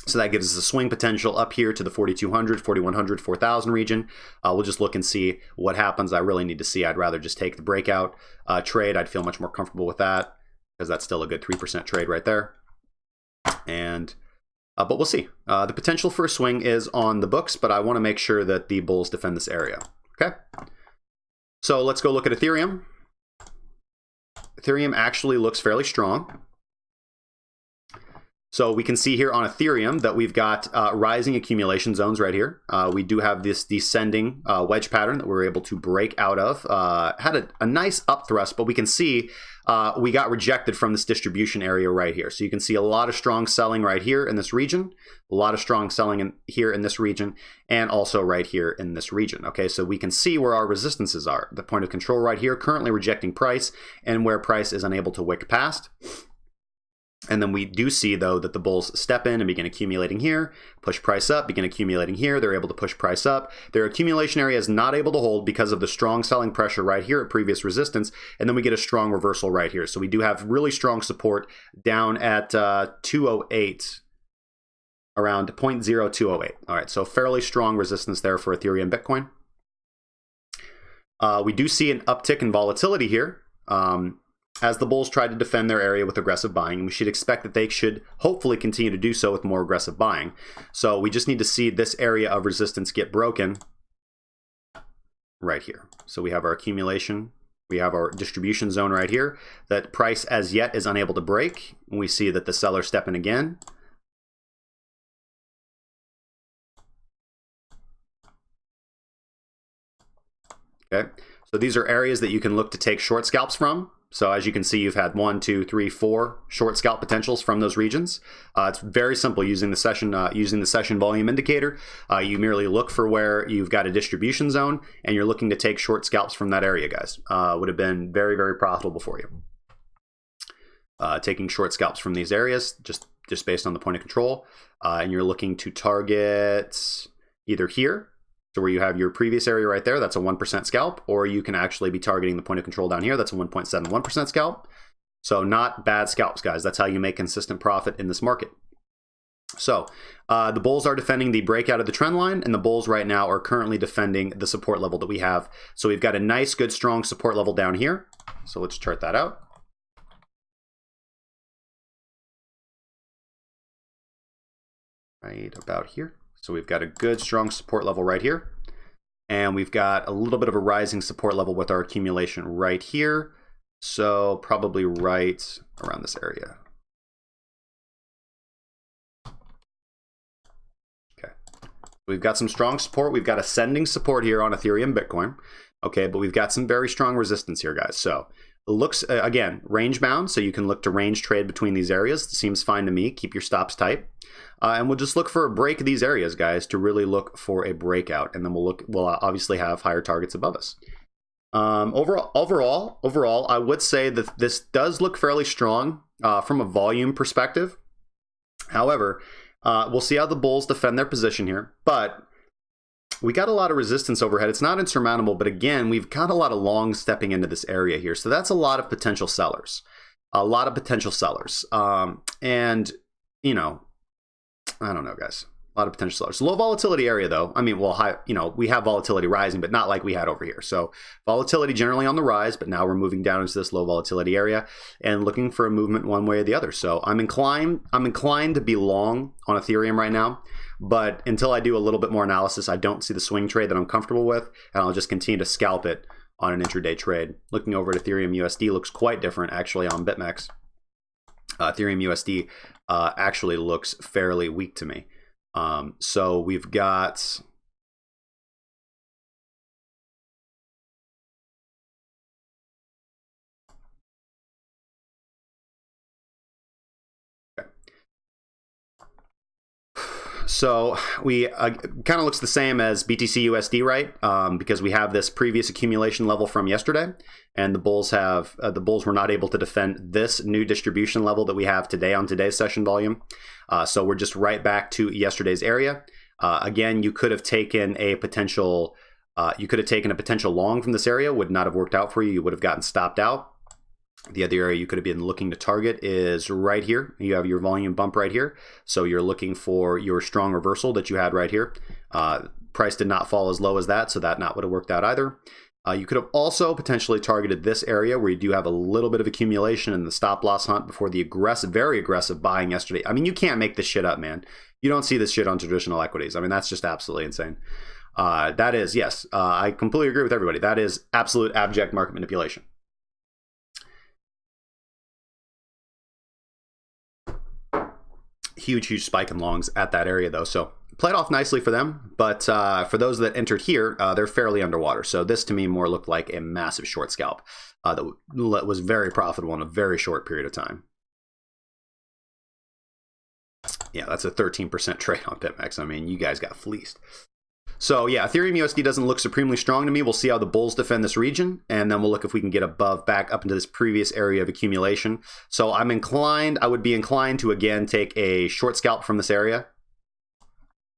So that gives us a swing potential up here to the 4,200, 4,100, 4,000 region. We'll just look and see what happens. I really need to see. I'd rather just take the breakout trade. I'd feel much more comfortable with that because that's still a good 3% trade right there. And but we'll see. The potential for a swing is on the books, but I want to make sure that the bulls defend this area. Okay. So let's go look at Ethereum. Ethereum actually looks fairly strong. So we can see here on Ethereum that we've got rising accumulation zones right here. We do have this descending wedge pattern that we're able to break out of. Had a nice up thrust, but we can see we got rejected from this distribution area right here. So you can see a lot of strong selling right here in this region, a lot of strong selling here in this region, and also right here in this region. Okay, so we can see where our resistances are. The point of control right here, currently rejecting price, and where price is unable to wick past. And then we do see, though, that the bulls step in and begin accumulating here, push price up, begin accumulating here. They're able to push price up. Their accumulation area is not able to hold because of the strong selling pressure right here at previous resistance. And then we get a strong reversal right here. So we do have really strong support down at 208, around 0.0208. All right, so fairly strong resistance there for Ethereum Bitcoin. We do see an uptick in volatility here. As the bulls try to defend their area with aggressive buying, we should expect that they should hopefully continue to do so with more aggressive buying. So we just need to see this area of resistance get broken right here. So we have our accumulation, we have our distribution zone right here that price as yet is unable to break. And we see that the sellers step in again. Okay, so these are areas that you can look to take short scalps from. So as you can see, you've had 1, 2, 3, 4 short scalp potentials from those regions. It's very simple using the session volume indicator. You merely look for where you've got a distribution zone and you're looking to take short scalps from that area, guys. Would have been very, very profitable for you. Taking short scalps from these areas, just based on the point of control. And you're looking to target either here, so where you have your previous area right there, that's a 1% scalp, or you can actually be targeting the point of control down here, that's a 1.71% scalp. So not bad scalps, guys. That's how you make consistent profit in this market. So the bulls are defending the breakout of the trend line, and the bulls right now are currently defending the support level that we have. So we've got a nice, good, strong support level down here. So let's chart that out. Right about here. So we've got a good, strong support level right here. And we've got a little bit of a rising support level with our accumulation right here. So probably right around this area. We've got some strong support. We've got ascending support here on Ethereum, Bitcoin. Okay, but we've got some very strong resistance here, guys. So it looks, again, range bound, so you can look to range trade between these areas. It seems fine to me. Keep your stops tight. And we'll just look for a break of these areas, guys, to really look for a breakout. And then we'll obviously have higher targets above us. Overall, I would say that this does look fairly strong from a volume perspective. However, we'll see how the bulls defend their position here, but we got a lot of resistance overhead. It's not insurmountable, but again, we've got a lot of longs stepping into this area here. So that's a lot of potential sellers, and, you know, I don't know, guys. A lot of potential sellers. Low volatility area, though. I mean, well, high, you know, we have volatility rising, but not like we had over here. So volatility generally on the rise, but now we're moving down into this low volatility area and looking for a movement one way or the other. So I'm inclined to be long on Ethereum right now, but until I do a little bit more analysis, I don't see the swing trade that I'm comfortable with, and I'll just continue to scalp it on an intraday trade. Looking over at Ethereum USD looks quite different actually on BitMEX. Ethereum USD actually looks fairly weak to me. So we've got So we kind of looks the same as BTC USD, right? Because we have this previous accumulation level from yesterday, and the bulls were not able to defend this new distribution level that we have today on today's session volume. So we're just right back to yesterday's area. Again, you could have taken a potential long from this area. Would not have worked out for you. You would have gotten stopped out. The other area you could have been looking to target is right here. You have your volume bump right here. So you're looking for your strong reversal that you had right here. Price did not fall as low as that, so that not would have worked out either. You could have also potentially targeted this area where you do have a little bit of accumulation in the stop loss hunt before the very aggressive buying yesterday. I mean, you can't make this shit up, man. You don't see this shit on traditional equities. I mean, that's just absolutely insane. That is, yes, I completely agree with everybody. That is absolute abject market manipulation. Huge spike in longs at that area, though. So played off nicely for them, but for those that entered here, they're fairly underwater. So this to me more looked like a massive short scalp that was very profitable in a very short period of time. Yeah, that's a 13% trade on BitMEX. I mean, you guys got fleeced. So yeah, Ethereum USD doesn't look supremely strong to me. We'll see how the bulls defend this region, and then we'll look if we can get back up into this previous area of accumulation. So I would be inclined to again take a short scalp from this area.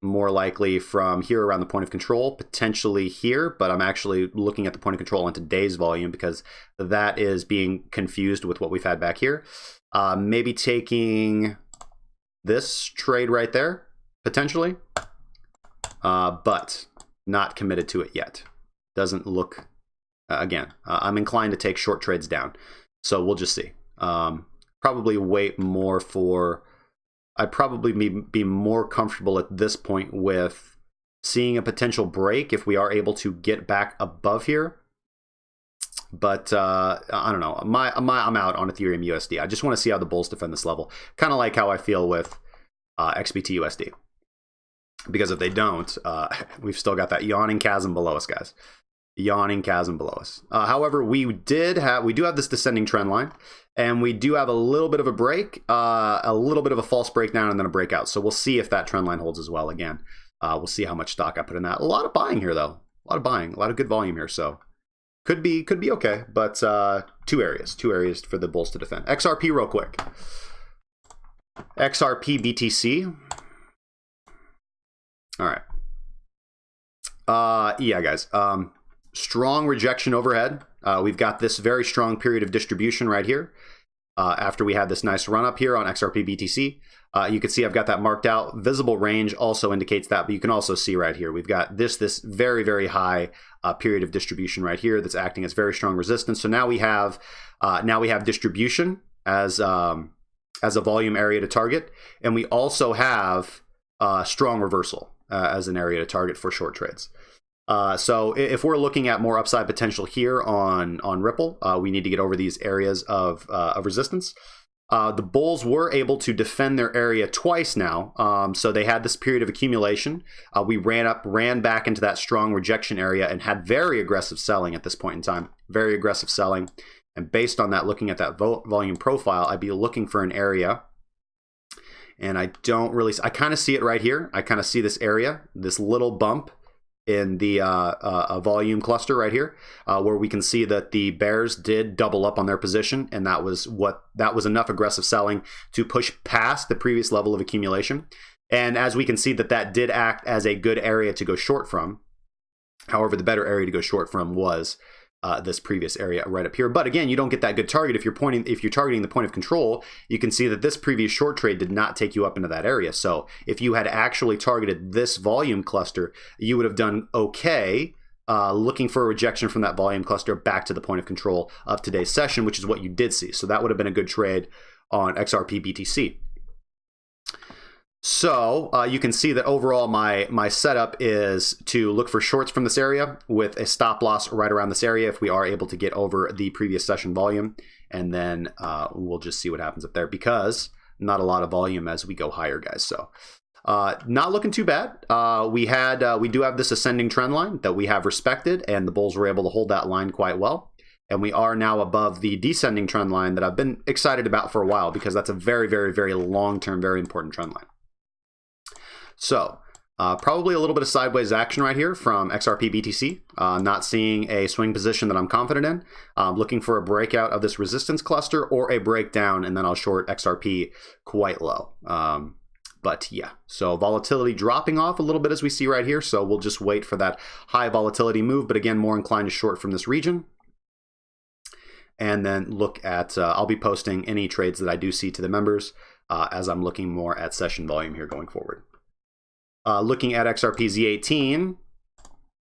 More likely from here around the point of control, potentially here, but I'm actually looking at the point of control on today's volume because that is being confused with what we've had back here. Maybe taking this trade right there, potentially. But not committed to it yet. Doesn't look, again, I'm inclined to take short trades down. So we'll just see. Probably wait more for, I'd probably be more comfortable at this point with seeing a potential break if we are able to get back above here. But I don't know. I'm out on Ethereum USD. I just want to see how the bulls defend this level. Kind of like how I feel with XBT USD. Because if they don't, we've still got that yawning chasm below us, guys. Yawning chasm below us. However, we do have this descending trend line, and we do have a little bit of a break, a little bit of a false breakdown, and then a breakout. So we'll see if that trend line holds as well. Again, we'll see how much stock I put in that. A lot of buying here, though. A lot of buying, a lot of good volume here. So could be okay. But two areas for the bulls to defend. XRP real quick. XRP BTC. All right. Yeah, guys. Strong rejection overhead. We've got this very strong period of distribution right here. After we had this nice run up here on XRP BTC, you can see I've got that marked out. Visible range also indicates that, but you can also see right here we've got this very, very high period of distribution right here that's acting as very strong resistance. So now we have distribution as a volume area to target, and we also have strong reversal as an area to target for short trades. So if we're looking at more upside potential here on Ripple, we need to get over these areas of resistance. The bulls were able to defend their area twice now. So they had this period of accumulation. We ran back into that strong rejection area and had very aggressive selling at this point in time. Very aggressive selling. And based on that, looking at that volume profile, I'd be looking for an area. And I kind of see it right here. I kind of see this area, this little bump in the volume cluster right here, where we can see that the bears did double up on their position, and that was enough aggressive selling to push past the previous level of accumulation. And as we can see, that did act as a good area to go short from. However, the better area to go short from was this previous area right up here. But again, you don't get that good target if you're targeting the point of control. You can see that this previous short trade did not take you up into that area. So if you had actually targeted this volume cluster, you would have done okay looking for a rejection from that volume cluster back to the point of control of today's session, which is what you did see. So that would have been a good trade on XRP BTC. So you can see that overall my setup is to look for shorts from this area with a stop loss right around this area if we are able to get over the previous session volume. And then we'll just see what happens up there, because not a lot of volume as we go higher, guys. So not looking too bad. We do have this ascending trend line that we have respected, and the bulls were able to hold that line quite well. And we are now above the descending trend line that I've been excited about for a while, because that's a very, very, very long-term, very important trend line. So probably a little bit of sideways action right here from XRP BTC. Not seeing a swing position that I'm confident in. Looking for a breakout of this resistance cluster or a breakdown, and then I'll short XRP quite low. But yeah, so volatility dropping off a little bit as we see right here. So we'll just wait for that high volatility move, but again, more inclined to short from this region. And then look at, I'll be posting any trades that I do see to the members as I'm looking more at session volume here going forward. Looking at XRP Z18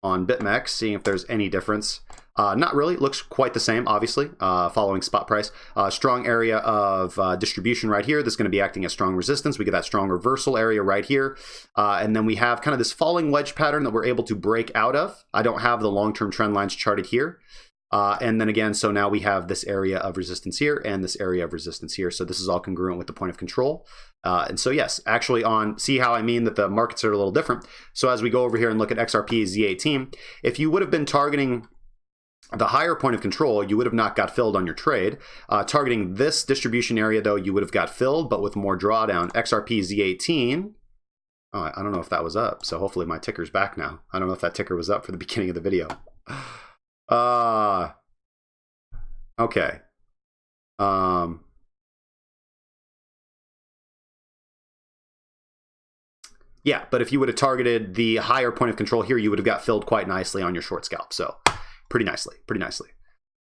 on BitMEX, seeing if there's any difference. Not really. It looks quite the same, obviously, following spot price. Strong area of distribution right here. This is going to be acting as strong resistance. We get that strong reversal area right here. And then we have kind of this falling wedge pattern that we're able to break out of. I don't have the long-term trend lines charted here. And then again, so now we have this area of resistance here and this area of resistance here. So this is all congruent with the point of control. And so yes, actually see how I mean that the markets are a little different. So as we go over here and look at XRP Z18, if you would have been targeting the higher point of control, you would have not got filled on your trade. Targeting this distribution area, though, you would have got filled, but with more drawdown. XRP Z18, I don't know if that was up. So hopefully my ticker's back now. I don't know if that ticker was up for the beginning of the video. Okay. Yeah, but if you would have targeted the higher point of control here, you would have got filled quite nicely on your short scalp. So pretty nicely.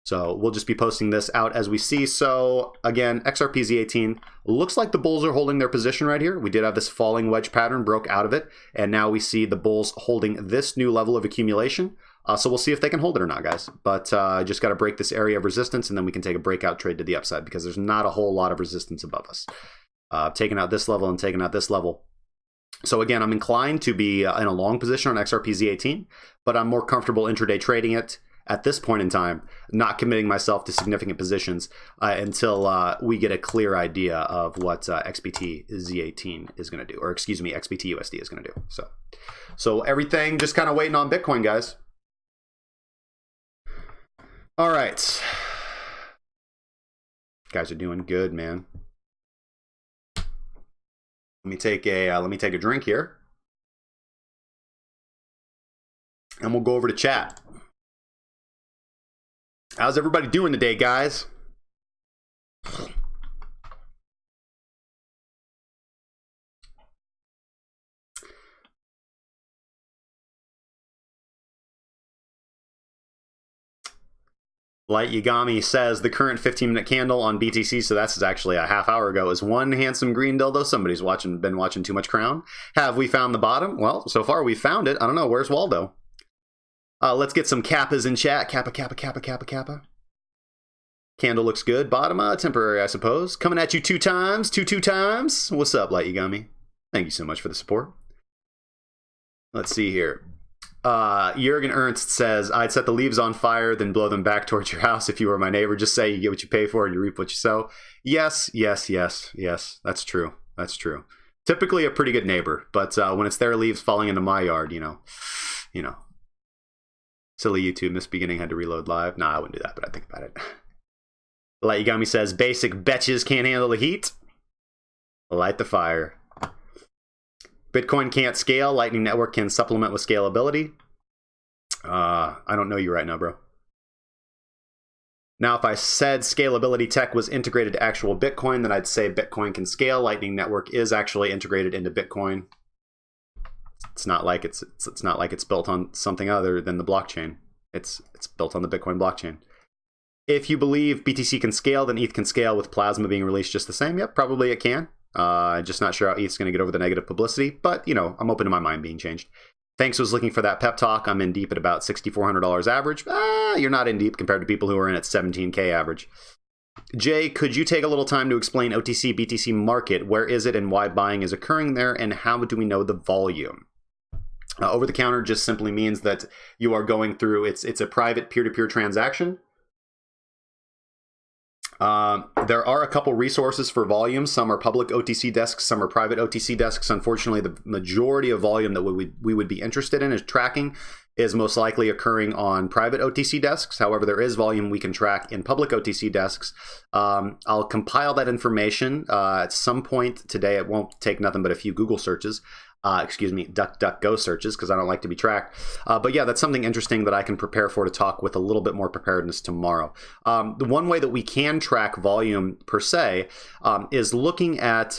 So we'll just be posting this out as we see. So again, XRP Z18 looks like the bulls are holding their position right here. We did have this falling wedge pattern, broke out of it. And now we see the bulls holding this new level of accumulation. So we'll see if they can hold it or not, guys. But just got to break this area of resistance, and then we can take a breakout trade to the upside, because there's not a whole lot of resistance above us. Taking out this level and taking out this level. So again, I'm inclined to be in a long position on XRP Z18, but I'm more comfortable intraday trading it at this point in time, not committing myself to significant positions until we get a clear idea of what XBT Z18 is going to do, or excuse me, XBT USD is going to do. So everything just kind of waiting on Bitcoin, guys. All right. Guys are doing good, man. Let me take a drink here. And we'll go over to chat. How's everybody doing today, guys? Light Yagami says the current 15-minute candle on BTC, so that's actually a half hour ago, is one handsome green dildo. Somebody's been watching too much Crown. Have we found the bottom? Well, so far we found it. I don't know. Where's Waldo? Let's get some kappas in chat. Kappa, kappa, kappa, kappa, kappa. Candle looks good. Bottom, temporary, I suppose. Coming at you two times. Two times. What's up, Light Yagami? Thank you so much for the support. Let's see here. Jurgen Ernst says, I'd set the leaves on fire, then blow them back towards your house if you were my neighbor. Just say you get what you pay for and you reap what you sow. Yes. That's true. Typically a pretty good neighbor, but when it's their leaves falling into my yard, you know. Silly YouTube, missed beginning, had to reload live. Nah, I wouldn't do that, but I think about it. Light Yagami says, basic betches can't handle the heat. Light the fire. Bitcoin can't scale. Lightning Network can supplement with scalability. I don't know you right now, bro. Now, if I said scalability tech was integrated to actual Bitcoin, then I'd say Bitcoin can scale. Lightning Network is actually integrated into Bitcoin. It's not like it's not like it's built on something other than the blockchain. It's built on the Bitcoin blockchain. If you believe BTC can scale, then ETH can scale with Plasma being released just the same. Yep, probably it can. Just not sure how ETH's going to get over the negative publicity, but, you know, I'm open to my mind being changed. Thanks was looking for that pep talk. I'm in deep at about $6,400 average. You're not in deep compared to people who are in at 17K average. Jay, could you take a little time to explain OTC BTC market? Where is it and why buying is occurring there, and how do we know the volume? Over the counter just simply means that you are going through, it's a private peer-to-peer transaction. There are a couple resources for volume. Some are public OTC desks, some are private OTC desks. Unfortunately, the majority of volume that we would be interested in is tracking is most likely occurring on private OTC desks. However, there is volume we can track in public OTC desks. I'll compile that information at some point today. It won't take nothing but a few Google searches. DuckDuckGo searches, because I don't like to be tracked. But yeah, that's something interesting that I can prepare for to talk with a little bit more preparedness tomorrow. The one way that we can track volume per se is looking at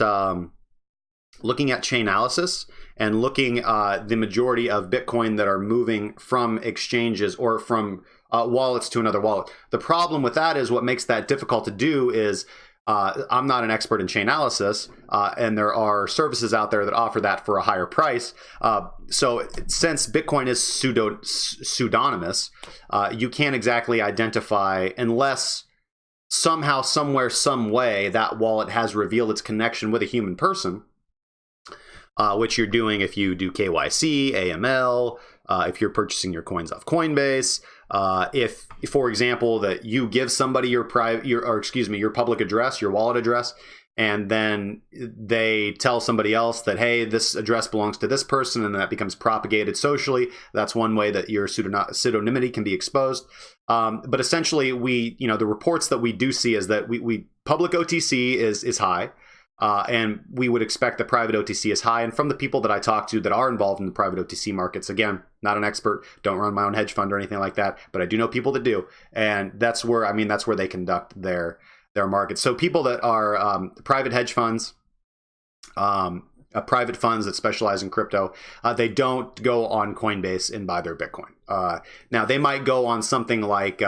Chainalysis and looking the majority of Bitcoin that are moving from exchanges or from wallets to another wallet. The problem with that is what makes that difficult to do is I'm not an expert in Chainalysis, and there are services out there that offer that for a higher price. So since Bitcoin is pseudonymous, you can't exactly identify unless somehow, somewhere, some way that wallet has revealed its connection with a human person, which you're doing if you do KYC, AML, if you're purchasing your coins off Coinbase. If, for example, that you give somebody your public address, your wallet address, and then they tell somebody else that, hey, this address belongs to this person, and that becomes propagated socially. That's one way that your pseudonymity can be exposed. But essentially, the reports that we do see is that we public OTC is high. And we would expect that private OTC is high. And from the people that I talk to that are involved in the private OTC markets, again, not an expert, don't run my own hedge fund or anything like that, but I do know people that do. And that's where they conduct their markets. So people that are private hedge funds, private funds that specialize in crypto, they don't go on Coinbase and buy their Bitcoin. Now, they might go on something like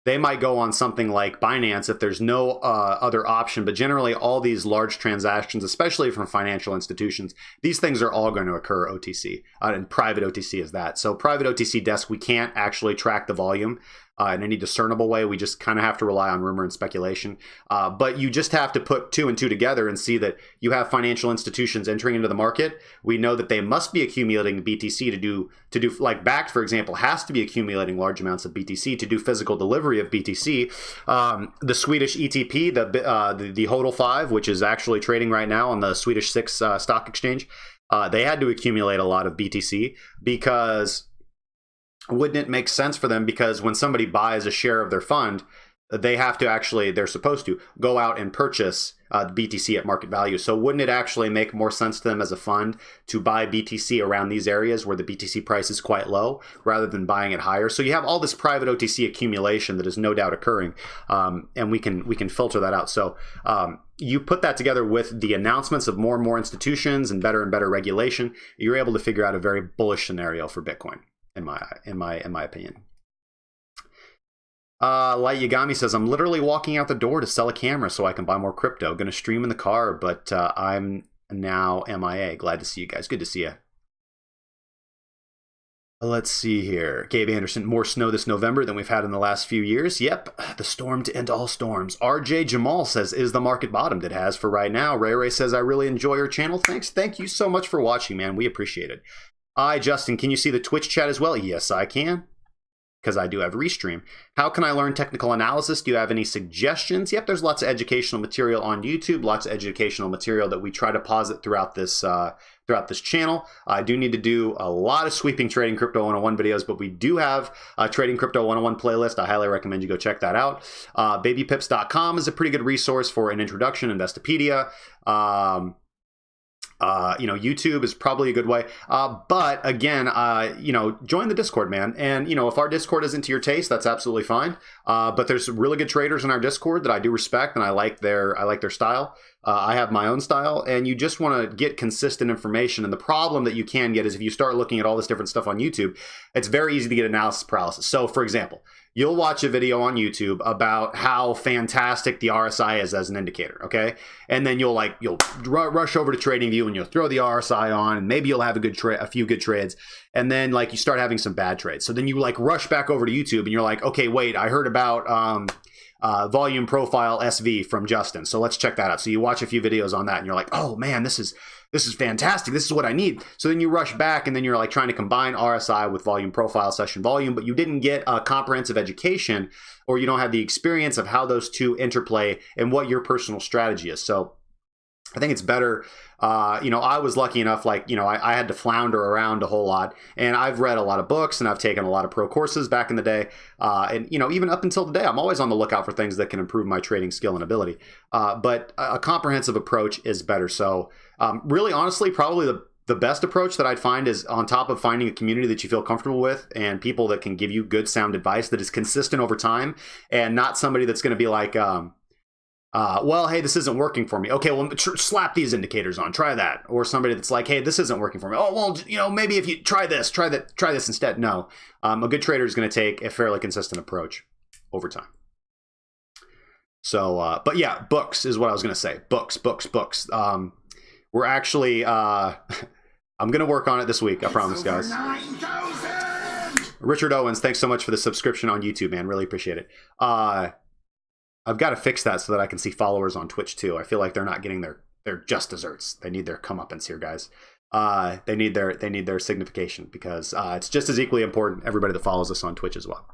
Binance if there's no other option. But generally, all these large transactions, especially from financial institutions, these things are all going to occur OTC. And private OTC is that. So private OTC desk, we can't actually track the volume in any discernible way. We just kind of have to rely on rumor and speculation. But you just have to put two and two together and see that you have financial institutions entering into the market. We know that they must be accumulating BTC to do like Bakkt, for example, has to be accumulating large amounts of BTC to do physical delivery of BTC. The Swedish ETP, the HODL 5, which is actually trading right now on the Swedish 6 stock exchange, they had to accumulate a lot of BTC because wouldn't it make sense for them? Because when somebody buys a share of their fund, they're supposed to go out and purchase BTC at market value. So wouldn't it actually make more sense to them as a fund to buy BTC around these areas where the BTC price is quite low rather than buying it higher? So you have all this private OTC accumulation that is no doubt occurring, and we can filter that out. So you put that together with the announcements of more and more institutions and better regulation, you're able to figure out a very bullish scenario for Bitcoin, in my opinion. Light Yagami says, I'm literally walking out the door to sell a camera so I can buy more crypto. Going to stream in the car, but I'm now MIA. Glad to see you guys. Good to see you. Let's see here. Gabe Anderson, more snow this November than we've had in the last few years. Yep, the storm to end all storms. RJ Jamal says, is the market bottomed? It has for right now. Ray says, I really enjoy your channel. Thanks. Thank you so much for watching, man. We appreciate it. Justin, can you see the Twitch chat as well? Yes, I can, because I do have Restream. How can I learn technical analysis? Do you have any suggestions? Yep, there's lots of educational material on YouTube, lots of educational material that we try to posit throughout this channel. I do need to do a lot of sweeping Trading Crypto 101 videos, but we do have a Trading Crypto 101 playlist. I highly recommend you go check that out. Babypips.com is a pretty good resource for an introduction, Investopedia. YouTube is probably a good way. But again, join the Discord, man. And, if our Discord isn't to your taste, that's absolutely fine. But there's really good traders in our Discord that I do respect, and I like their style. I have my own style, and you just want to get consistent information. And the problem that you can get is if you start looking at all this different stuff on YouTube, it's very easy to get analysis paralysis. So, for example, you'll watch a video on YouTube about how fantastic the RSI is as an indicator, okay? And then you'll rush over to TradingView and you'll throw the RSI on, and maybe you'll have a few good trades, and then you start having some bad trades. So then you rush back over to YouTube and you're like, okay, wait, I heard about volume profile SV from Justin, so let's check that out. So you watch a few videos on that and you're like, oh man, this is fantastic. This is what I need. So then you rush back and then you're trying to combine RSI with volume profile, session volume, but you didn't get a comprehensive education, or you don't have the experience of how those two interplay and what your personal strategy is. So I think it's better. I was lucky enough, I had to flounder around a whole lot, and I've read a lot of books and I've taken a lot of pro courses back in the day. And even up until today, I'm always on the lookout for things that can improve my trading skill and ability. But a comprehensive approach is better. So really, honestly, probably the best approach that I'd find is, on top of finding a community that you feel comfortable with and people that can give you good sound advice that is consistent over time, and not somebody that's going to be like, well, hey, this isn't working for me. Okay, well, slap these indicators on. Try that. Or somebody that's like, hey, this isn't working for me. Oh, well, maybe if you try this instead. No, a good trader is going to take a fairly consistent approach over time. So, but yeah, books is what I was going to say. Books. We're actually, I'm going to work on it this week. I promise, guys. 9,000! Richard Owens, thanks so much for the subscription on YouTube, man. Really appreciate it. I've got to fix that so that I can see followers on Twitch too. I feel like they're not getting their just desserts. They need their comeuppance here, guys. They need their signification, because it's just as equally important, everybody that follows us on Twitch as well.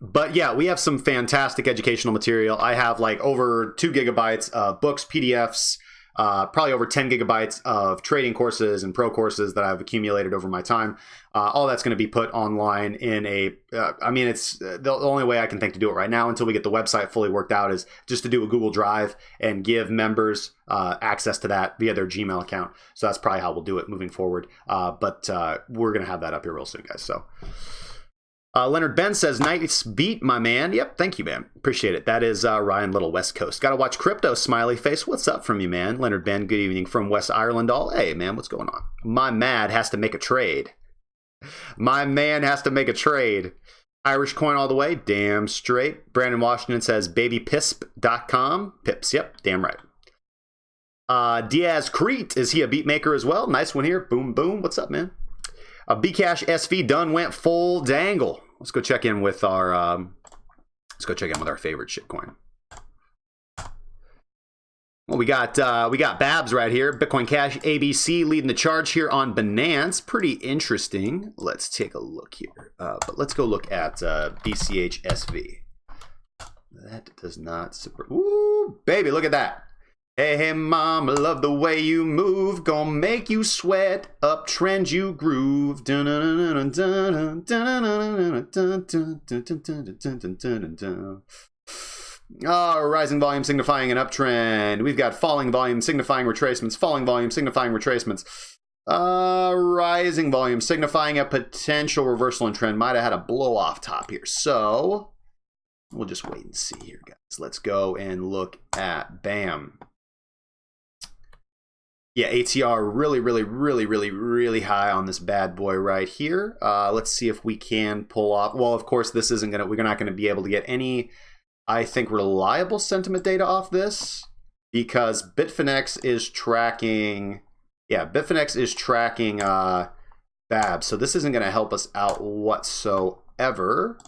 But yeah, we have some fantastic educational material. I have over 2 gigabytes of books, PDFs, probably over 10 gigabytes of trading courses and pro courses that I've accumulated over my time. All that's going to be put online in it's the only way I can think to do it right now until we get the website fully worked out is just to do a Google Drive and give members access to that via their Gmail account. So that's probably how we'll do it moving forward. But we're going to have that up here real soon, guys. So Leonard Ben says, nice beat, my man. Yep, thank you, man. Appreciate it. That is Ryan Little, West Coast. Gotta watch crypto, smiley face. What's up from you, man? Leonard Ben, good evening from West Ireland. Hey, man, what's going on? My man has to make a trade. Irish coin all the way. Damn straight. Brandon Washington says, babypisp.com. Pips, yep, damn right. Diaz Crete, is he a beat maker as well? Nice one here. Boom, boom. What's up, man? Bcash SV done went full dangle. Let's go check in with our favorite shitcoin. Well, we got Babs right here. Bitcoin Cash ABC leading the charge here on Binance. Pretty interesting. Let's take a look here. But let's go look at BCH SV. That does not support. Ooh, baby, look at that. Hey, mama, love the way you move. Gonna make you sweat. Uptrend you groove. Rising volume signifying an uptrend. We've got falling volume signifying retracements. Falling volume signifying retracements. Rising volume signifying a potential reversal in trend. Might have had a blow off top here. So we'll just wait and see here, guys. Let's go and look at BAM. Yeah, ATR really high on this bad boy right here. Let's see if we can pull off. Well, of course, we're not gonna be able to get any, I think, reliable sentiment data off this, because Bitfinex is tracking. Yeah, Bitfinex is tracking BAB, so this isn't gonna help us out whatsoever.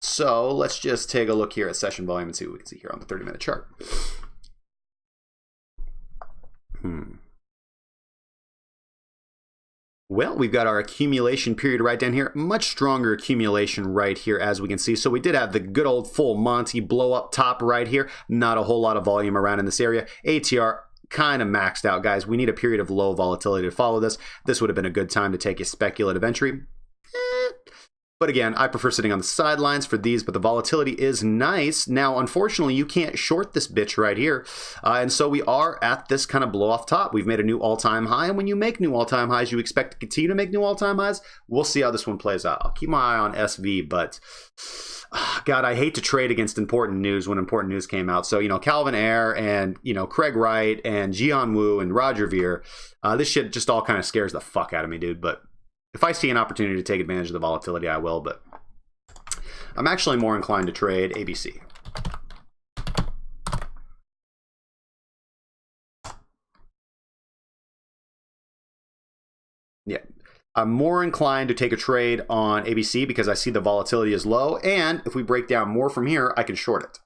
So let's just take a look here at session volume and see what we can see here on the 30-minute chart. Well, we've got our accumulation period right down here. Much stronger accumulation right here, as we can see. So we did have the good old full Monty blow up top right here. Not a whole lot of volume around in this area. ATR kind of maxed out, guys. We need a period of low volatility to follow this. This would have been a good time to take a speculative entry. But again, I prefer sitting on the sidelines for these, but the volatility is nice. Now, unfortunately, you can't short this bitch right here. And so we are at this kind of blow off top. We've made a new all-time high. And when you make new all-time highs, you expect to continue to make new all-time highs. We'll see how this one plays out. I'll keep my eye on SV, but God, I hate to trade against important news when important news came out. So, you know, Calvin Ayre and, you know, Craig Wright and Jian Wu and Roger Ver, this shit just all kind of scares the fuck out of me, dude. But if I see an opportunity to take advantage of the volatility, I will, but I'm actually more inclined to trade ABC. Yeah, I'm more inclined to take a trade on ABC because I see the volatility is low, and if we break down more from here, I can short it.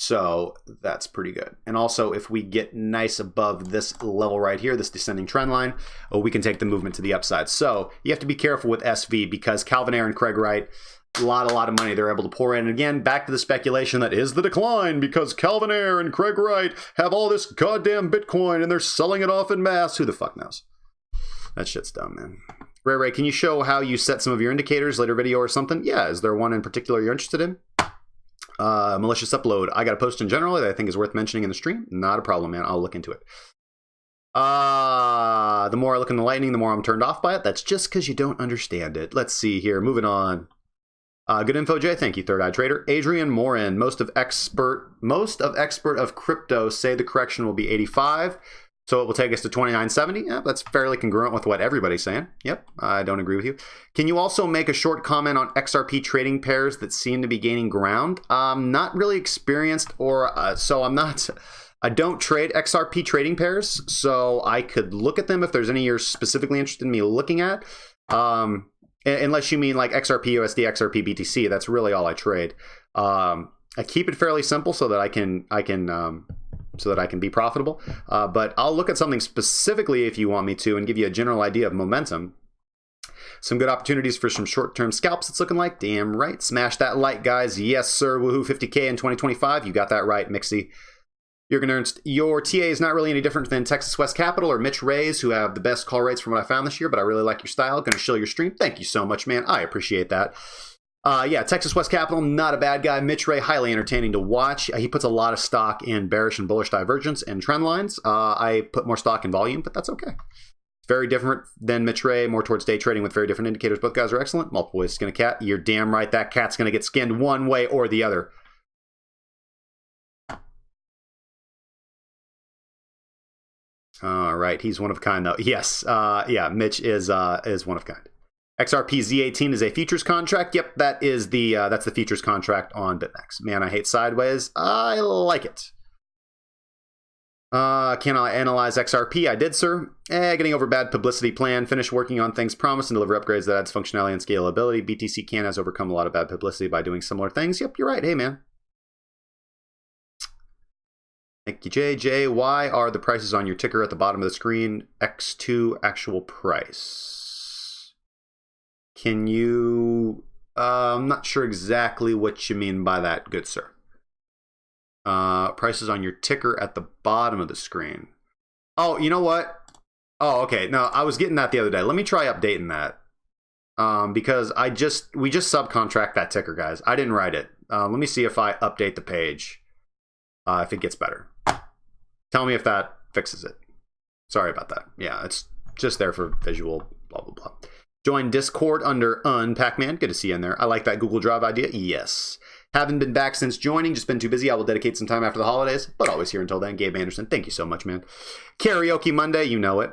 So that's pretty good. And also, if we get nice above this level right here, this descending trend line, we can take the movement to the upside. So you have to be careful with SV because Calvin Ayre and Craig Wright, a lot of money they're able to pour in. And again, back to the speculation that is the decline because Calvin Ayre and Craig Wright have all this goddamn Bitcoin and they're selling it off in mass. Who the fuck knows? That shit's dumb, man. Ray, can you show how you set some of your indicators, later video or something? Yeah, is there one in particular you're interested in? Malicious upload. I got a post in general that I think is worth mentioning in the stream. Not a problem, man. I'll look into it. The more I look in the lightning, the more I'm turned off by it. That's just because you don't understand it. Let's see here. Moving on. Good info, Jay. Thank you, Third Eye Trader. Adrian Morin. Most of expert of crypto say the correction will be 85. So it will take us to 29.70. Yeah, that's fairly congruent with what everybody's saying. Yep, I don't agree with you. Can you also make a short comment on XRP trading pairs that seem to be gaining ground? Not really experienced, or so I'm not. I don't trade XRP trading pairs, so I could look at them if there's any you're specifically interested in me looking at. Unless you mean like XRP USD, XRP BTC, that's really all I trade. I keep it fairly simple so that I can be profitable. But I'll look at something specifically if you want me to and give you a general idea of momentum. Some good opportunities for some short-term scalps, it's looking like. Damn right. Smash that like, guys. Yes, sir. Woohoo, 50K in 2025. You got that right, Mixie. Jürgen Ernst, your TA is not really any different than Texas West Capital or Mitch Rays, who have the best call rates from what I found this year, but I really like your style. Going to show your stream. Thank you so much, man. I appreciate that. Yeah, Texas West Capital, not a bad guy. Mitch Ray, highly entertaining to watch. He puts a lot of stock in bearish and bullish divergence and trend lines. I put more stock in volume, but that's okay. Very different than Mitch Ray, more towards day trading with very different indicators. Both guys are excellent. Multiple ways to skin a cat. You're damn right that cat's going to get skinned one way or the other. All right, he's one of a kind, though. Yes, yeah, Mitch is one of a kind. XRP Z18 is a futures contract. Yep, that's the futures contract on BitMEX. Man, I hate sideways. I like it. Can I analyze XRP? I did, sir. Getting over bad publicity plan. Finish working on things promised and deliver upgrades that adds functionality and scalability. BTC Can has overcome a lot of bad publicity by doing similar things. Yep, you're right. Hey, man. Thank you, JJ. Why are the prices on your ticker at the bottom of the screen X2 actual price? Can you... I'm not sure exactly what you mean by that, good sir. Prices on your ticker at the bottom of the screen. Oh, you know what? Oh, okay. No, I was getting that the other day. Let me try updating that. Because we just subcontract that ticker, guys. I didn't write it. Let me see if I update the page. If it gets better. Tell me if that fixes it. Sorry about that. Yeah, it's just there for visual, blah, blah, blah. Join Discord under Pacman. Good to see you in there. I like that Google Drive idea. Yes. Haven't been back since joining. Just been too busy. I will dedicate some time after the holidays, but always here until then. Gabe Anderson, thank you so much, man. Karaoke Monday, you know it.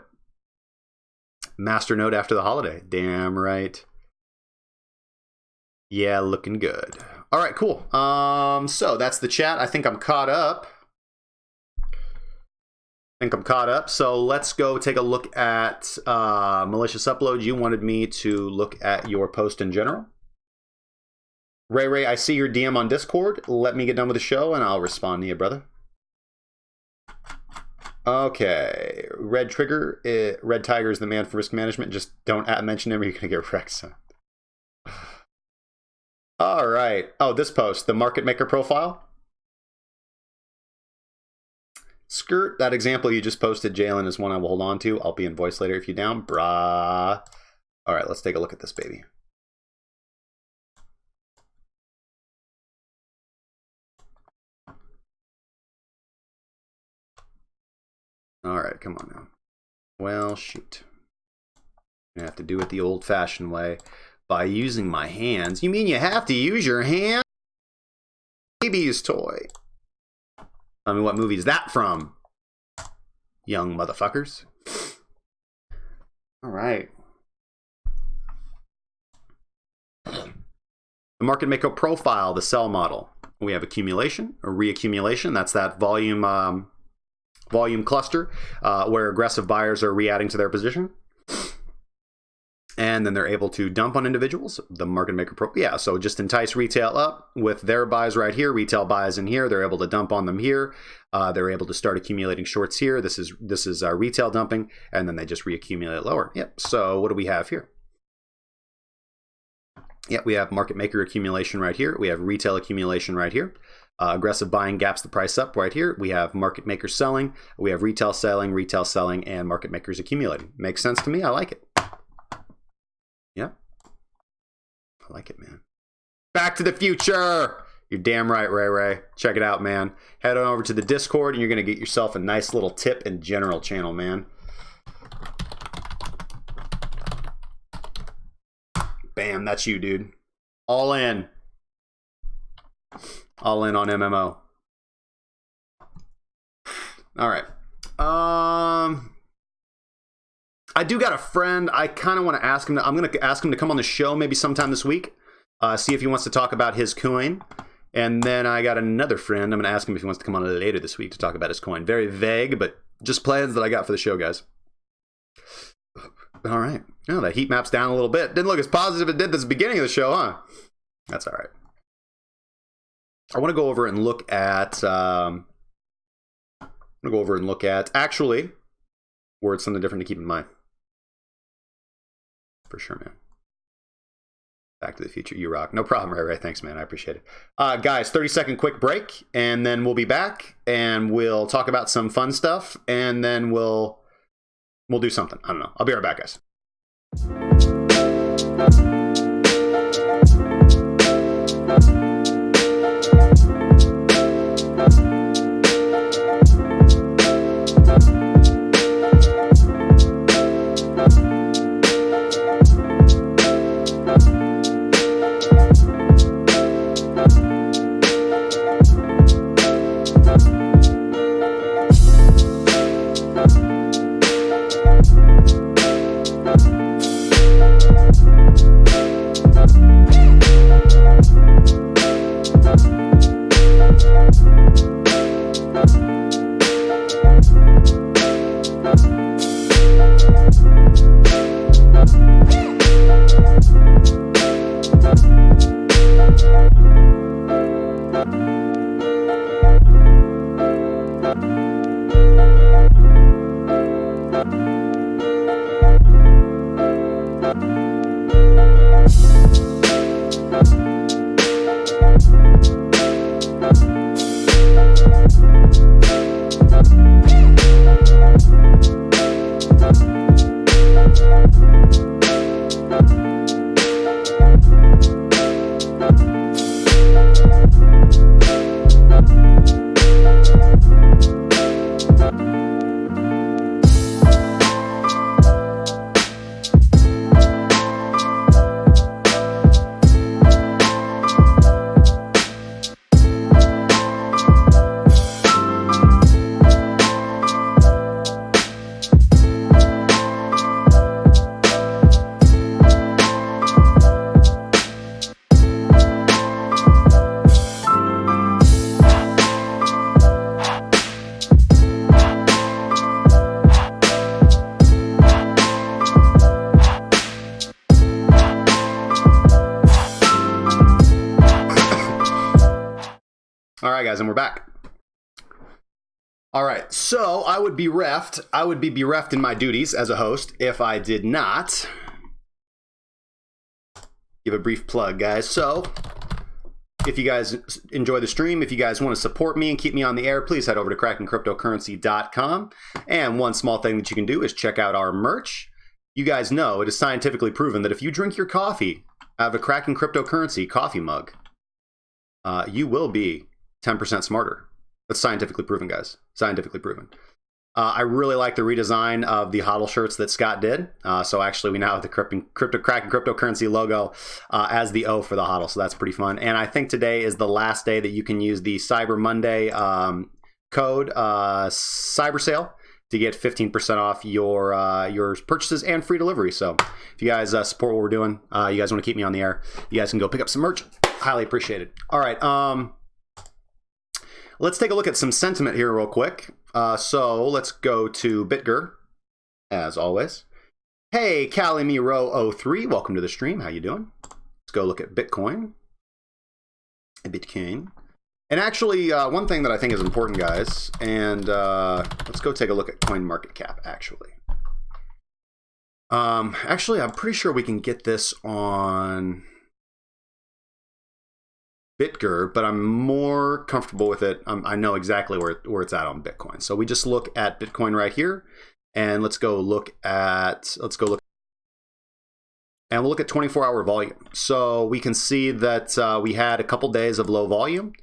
Master note after the holiday. Damn right. Yeah, looking good. All right, cool. So that's the chat. I think I'm caught up. So let's go take a look at malicious upload. You wanted me to look at your post in general. Ray, I see your DM on Discord. Let me get done with the show and I'll respond to you, brother. Okay, Red Trigger, Red Tiger is the man for risk management. Just don't mention him or you're going to get wrecked. So. All right. Oh, this post, the market maker profile. Skirt, that example you just posted, Jalen, is one I will hold on to. I'll be in voice later if you down. Brah. All right, let's take a look at this baby. All right, come on now. Well, shoot. I have to do it the old-fashioned way by using my hands. You mean you have to use your hand? Baby's toy. I mean, what movie is that from? Young motherfuckers. All right. The market maker profile, the sell model. We have accumulation or reaccumulation. That's that volume cluster where aggressive buyers are re-adding to their position. And then they're able to dump on individuals. The market maker yeah, so just entice retail up with their buys right here, retail buys in here. They're able to dump on them here. They're able to start accumulating shorts here. This is retail dumping, and then they just reaccumulate lower. Yep. So what do we have here? Yep, we have market maker accumulation right here. We have retail accumulation right here. Aggressive buying gaps the price up right here. We have market makers selling. We have retail selling, and market makers accumulating. Makes sense to me. I like it. Yeah. I like it, man. Back to the future. You're damn right, Ray Ray. Check it out, man. Head on over to the Discord and you're going to get yourself a nice little tip and general channel, man. Bam, that's you, dude. All in. All in on MMO. All right. I do got a friend. I kind of want to ask him. I'm going to ask him to come on the show maybe sometime this week. See if he wants to talk about his coin. And then I got another friend. I'm going to ask him if he wants to come on later this week to talk about his coin. Very vague, but just plans that I got for the show, guys. All right. Oh, that heat map's down a little bit. Didn't look as positive as it did at the beginning of the show, huh? That's all right. I want to go over and look at. Actually, words something different to keep in mind. For sure, man. Back to the future, you rock. No problem, Ray Ray. Thanks, man. I appreciate it. Guys, 30-second quick break, and then we'll be back, and we'll talk about some fun stuff, and then we'll do something. I don't know. I'll be right back, guys. All right, guys, and we're back. All right, so I would be bereft in my duties as a host if I did not give a brief plug, guys. So if you guys enjoy the stream, if you guys want to support me and keep me on the air, please head over to krakencryptocurrency.com. And one small thing that you can do is check out our merch. You guys know it is scientifically proven that if you drink your coffee out of a Kraken Cryptocurrency coffee mug, you will be 10% smarter. That's scientifically proven, guys. Scientifically proven. I really like the redesign of the HODL shirts that Scott did. So actually, we now have the Kraken Cryptocurrency logo as the O for the HODL. So that's pretty fun. And I think today is the last day that you can use the Cyber Monday code Cyber Sale to get 15% off your purchases and free delivery. So if you guys support what we're doing, you guys want to keep me on the air, you guys can go pick up some merch. Highly appreciated. All right. Let's take a look at some sentiment here real quick. So let's go to BitGer, as always. Hey, Calimero03, welcome to the stream. How you doing? Let's go look at Bitcoin. Bitcoin. And actually, one thing that I think is important, guys, and let's go take a look at CoinMarketCap, actually. Actually, I'm pretty sure we can get this on BitGer, but I'm more comfortable with it. I know exactly where it's at on Bitcoin. So we just look at Bitcoin right here, and let's go look at, and we'll look at 24-hour volume. So we can see that we had a couple days of low volume,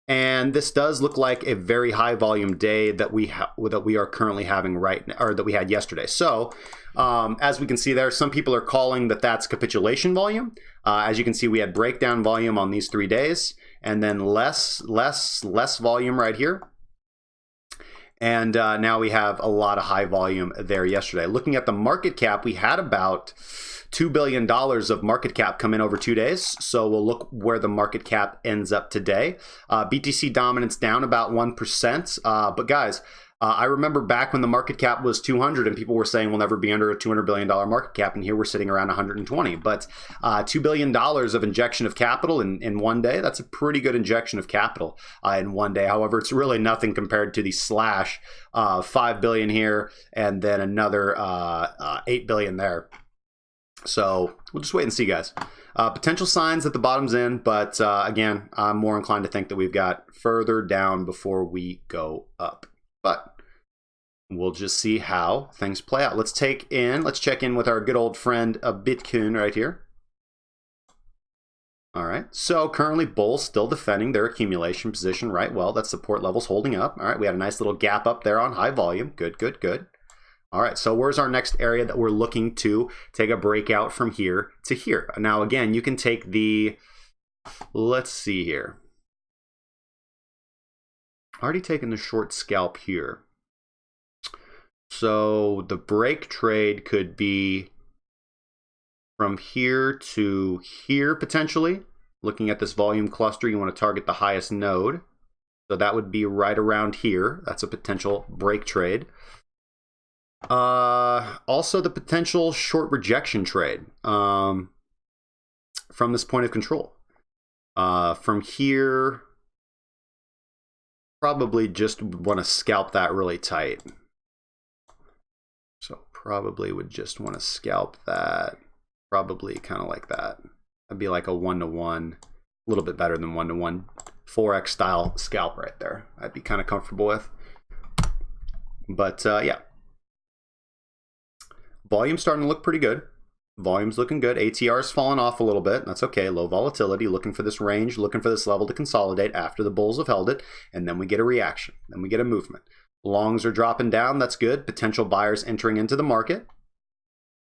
and this does look like a very high volume day that we are currently having right now, or that we had yesterday. So as we can see there, some people are calling that's capitulation volume. As you can see, we had breakdown volume on these 3 days, and then less volume right here. And now we have a lot of high volume there yesterday. Looking at the market cap, we had about $2 billion of market cap come in over 2 days. So we'll look where the market cap ends up today. BTC dominance down about 1%. But guys, I remember back when the market cap was 200 and people were saying we'll never be under a $200 billion market cap, and here we're sitting around 120. But $2 billion of injection of capital in 1 day, that's a pretty good injection of capital in 1 day. However, it's really nothing compared to the slash 5 billion here and then another 8 billion there. So we'll just wait and see, guys. Potential signs that the bottom's in, but again, I'm more inclined to think that we've got further down before we go up. But we'll just see how things play out. Let's check in with our good old friend Bitcoin right here. All right, so currently bulls still defending their accumulation position right well. That support level's holding up. All right, we had a nice little gap up there on high volume. Good, good, good. All right, so where's our next area that we're looking to take a breakout from here to here? Now, again, you can take the, let's see here. Already taken the short scalp here. So the break trade could be from here to here potentially. Looking at this volume cluster, you want to target the highest node. So that would be right around here. That's a potential break trade. Also the potential short rejection trade from this point of control. From here, probably just want to scalp that really tight. So probably would just want to scalp that, probably kind of like that. That'd be like a 1-to-1, a little bit better than 1-to-1 4x style scalp right there. I'd be kind of comfortable with. But yeah. Volume's starting to look pretty good. Volume's looking good. ATR's fallen off a little bit. That's okay. Low volatility. Looking for this range. Looking for this level to consolidate after the bulls have held it. And then we get a reaction. Then we get a movement. Longs are dropping down. That's good. Potential buyers entering into the market.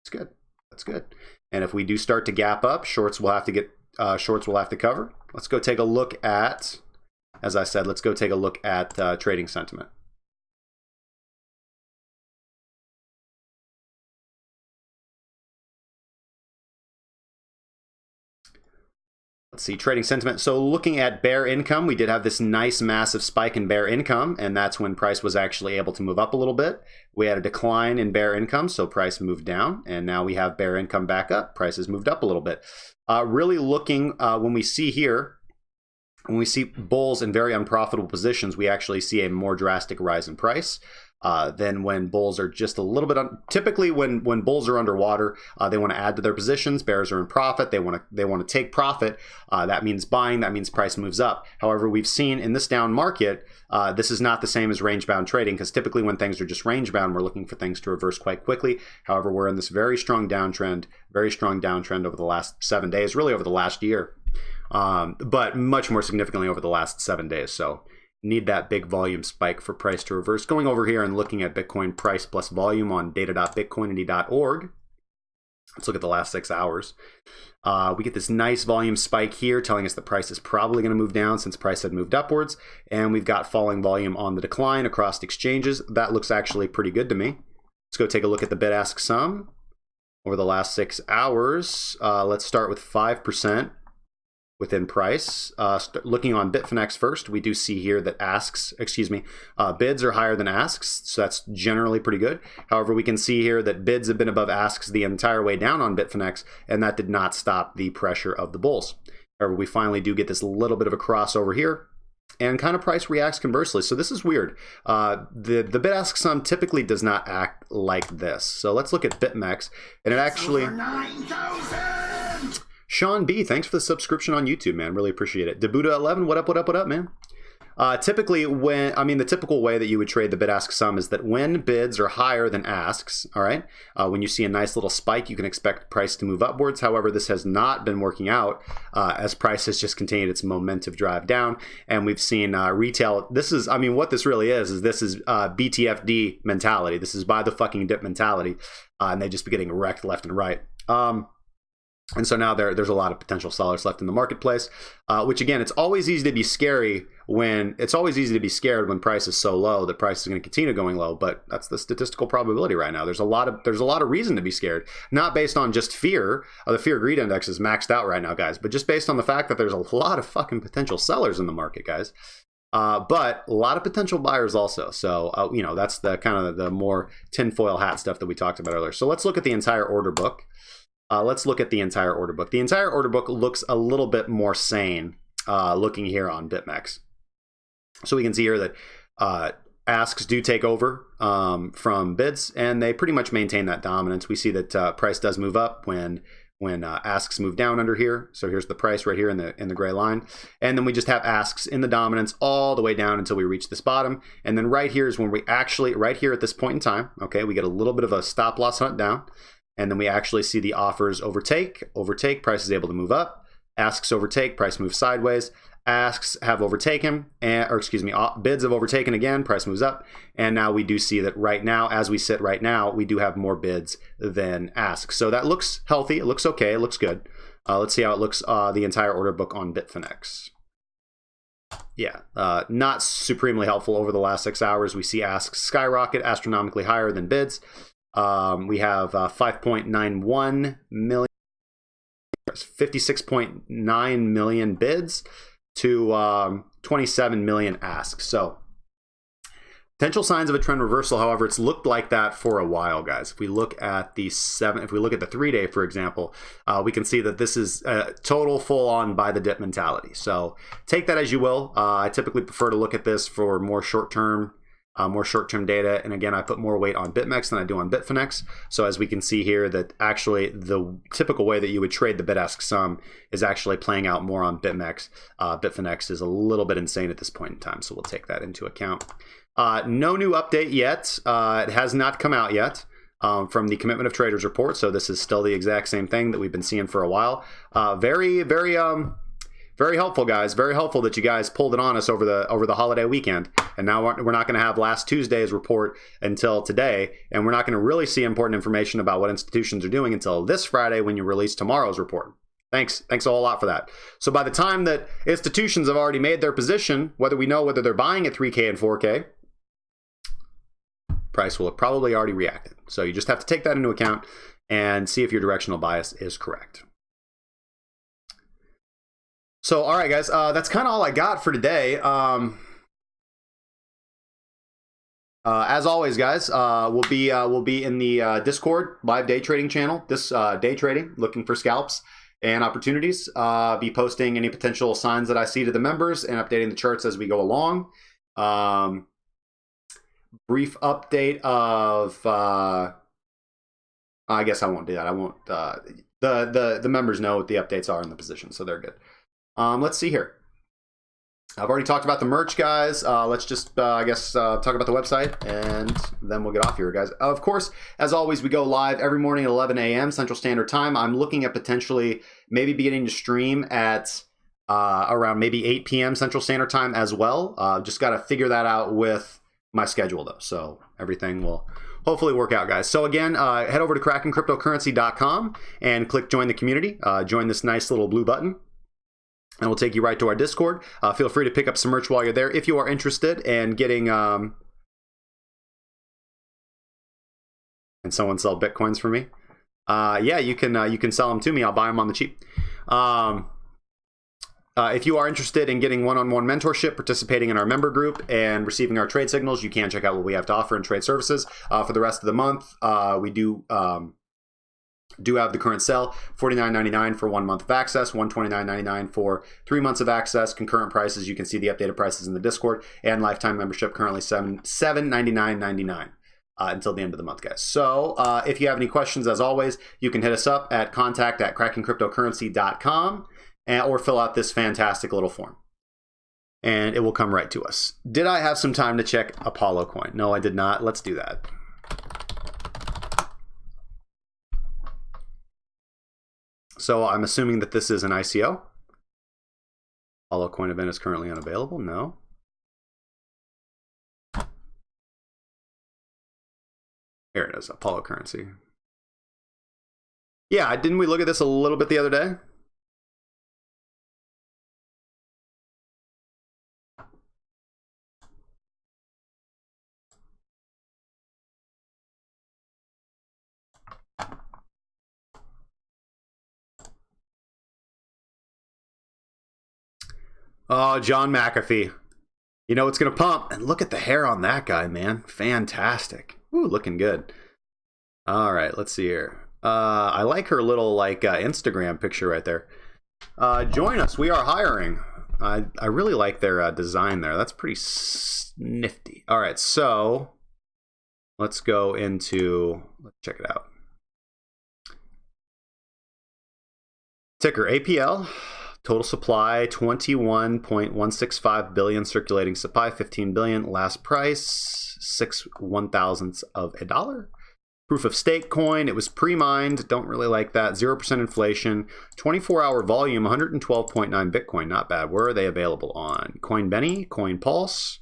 That's good. That's good. And if we do start to gap up, shorts will have to cover. Let's go take a look at, as I said, let's go take a look at trading sentiment. Let's see, trading sentiment. So looking at bear income, we did have this nice massive spike in bear income, and that's when price was actually able to move up a little bit. We had a decline in bear income, so price moved down, and now we have bear income back up. Price has moved up a little bit. Really looking, when we see here, When we see bulls in very unprofitable positions, we actually see a more drastic rise in price than when bulls are just a little bit. Typically, when bulls are underwater, they want to add to their positions. Bears are in profit. They want to take profit. That means buying. That means price moves up. However, we've seen in this down market, this is not the same as range-bound trading, because typically when things are just range-bound, we're looking for things to reverse quite quickly. However, we're in this very strong downtrend over the last 7 days, really over the last year. But much more significantly over the last 7 days. So need that big volume spike for price to reverse. Going over here and looking at Bitcoin price plus volume on data.bitcoinity.org. Let's look at the last 6 hours. We get this nice volume spike here telling us the price is probably going to move down since price had moved upwards. And we've got falling volume on the decline across exchanges. That looks actually pretty good to me. Let's go take a look at the bid-ask sum over the last 6 hours. Let's start with 5%. Within price. Looking on Bitfinex first, we do see here that bids are higher than asks, so that's generally pretty good. However, we can see here that bids have been above asks the entire way down on Bitfinex, and that did not stop the pressure of the bulls. However, we finally do get this little bit of a crossover here, and kind of price reacts conversely. So this is weird. The bid-ask sum typically does not act like this. So let's look at BitMEX, and it actually... 9,000! Sean B, thanks for the subscription on YouTube, man. Really appreciate it. Debuta11, what up, man? Typically, the typical way that you would trade the bid-ask sum is that when bids are higher than asks, all right, when you see a nice little spike, you can expect price to move upwards. However, this has not been working out as price has just continued its momentum drive down. And we've seen retail. What this really is BTFD mentality. This is buy the fucking dip mentality. And they just be getting wrecked left and right. And so now there's a lot of potential sellers left in the marketplace, which again, it's always easy to be scared when price is so low that price is going to continue going low. But that's the statistical probability right now. There's a lot of reason to be scared, not based on just fear. The fear greed index is maxed out right now, guys, but just based on the fact that there's a lot of fucking potential sellers in the market, guys. But a lot of potential buyers also. So, that's the kind of the more tinfoil hat stuff that we talked about earlier. So let's look at the entire order book. The entire order book. The entire order book looks a little bit more sane looking here on BitMEX. So we can see here that asks do take over from bids, and they pretty much maintain that dominance. We see that price does move up when asks move down under here. So here's the price right here in the gray line. And then we just have asks in the dominance all the way down until we reach this bottom. And then right here is when we actually, right here at this point in time, okay, we get a little bit of a stop loss hunt down. And then we actually see the offers overtake, price is able to move up, asks overtake, price moves sideways, asks have overtaken, bids have overtaken again, price moves up, and now we do see that right now, as we sit right now, we do have more bids than asks. So that looks healthy, it looks okay, it looks good. Let's see how it looks, the entire order book on Bitfinex. Yeah, not supremely helpful over the last 6 hours. We see asks skyrocket, astronomically higher than bids. We have 5.91 million, 56.9 million bids to 27 million asks. So potential signs of a trend reversal. However, it's looked like that for a while, guys. If we look at the 3-day, for example, we can see that this is a total full-on buy the dip mentality. So take that as you will. I typically prefer to look at this for more short-term data. And again, I put more weight on BitMEX than I do on Bitfinex. So as we can see here that actually the typical way that you would trade the bid-ask sum is actually playing out more on BitMEX. Bitfinex is a little bit insane at this point in time. So we'll take that into account. No new update yet. It has not come out yet from the Commitment of Traders report. So this is still the exact same thing that we've been seeing for a while. Very helpful, guys. Very helpful that you guys pulled it on us over the holiday weekend. And now we're not going to have last Tuesday's report until today. And we're not going to really see important information about what institutions are doing until this Friday when you release tomorrow's report. Thanks a whole lot for that. So by the time that institutions have already made their position, whether they're buying at 3K and 4K, price will have probably already reacted. So you just have to take that into account and see if your directional bias is correct. So, all right, guys, that's kind of all I got for today. As always, guys, we'll be in the Discord live day trading channel. This day trading, looking for scalps. and opportunities. Be posting any potential signs that I see to the members and updating the charts as we go along. Brief update of I guess I won't do that. I won't. The members know what the updates are in the position, so they're good. Let's see here. I've already talked about the merch, guys. Let's just, I guess, talk about the website, and then we'll get off here, guys. Of course, as always, we go live every morning at 11 a.m. Central Standard Time. I'm looking at potentially maybe beginning to stream at around maybe 8 p.m. Central Standard Time as well. Just got to figure that out with my schedule, though. So everything will hopefully work out, guys. So again, head over to KrakenCryptocurrency.com and click Join the Community. Join this nice little blue button, and we'll take you right to our Discord. Feel free to pick up some merch while you're there if you are interested in getting. And someone sell Bitcoins for me. Yeah, you can sell them to me. I'll buy them on the cheap. If you are interested in getting one-on-one mentorship, participating in our member group, and receiving our trade signals, you can check out what we have to offer in trade services. For the rest of the month, we do have the current sale, $49.99 for 1 month of access, $129.99 for 3 months of access. Concurrent prices, you can see the updated prices in the Discord, and lifetime membership currently $799.99 until the end of the month, guys. So if you have any questions, as always, you can hit us up at contact@krakencryptocurrency.com or fill out this fantastic little form, and it will come right to us. Did I have some time to check Apollo coin? No, I did not. Let's do that. So I'm assuming that this is an ICO. Apollo coin event is currently unavailable. No. Here it is, Apollo currency. Yeah, didn't we look at this a little bit the other day? Oh, John McAfee. You know it's going to pump. And look at the hair on that guy, man. Fantastic. Ooh, looking good. All right, let's see here. I like her little Instagram picture right there. Join us. We are hiring. I really like their design there. That's pretty nifty. All right, so let's go into, let's check it out. Ticker APL. Total supply, 21.165 billion. Circulating supply, 15 billion. Last price, 6/1000ths of a dollar. Proof of stake coin, it was pre-mined. Don't really like that. 0% inflation. 24-hour volume, 112.9 Bitcoin. Not bad. Where are they available on? Coinbenny, CoinPulse,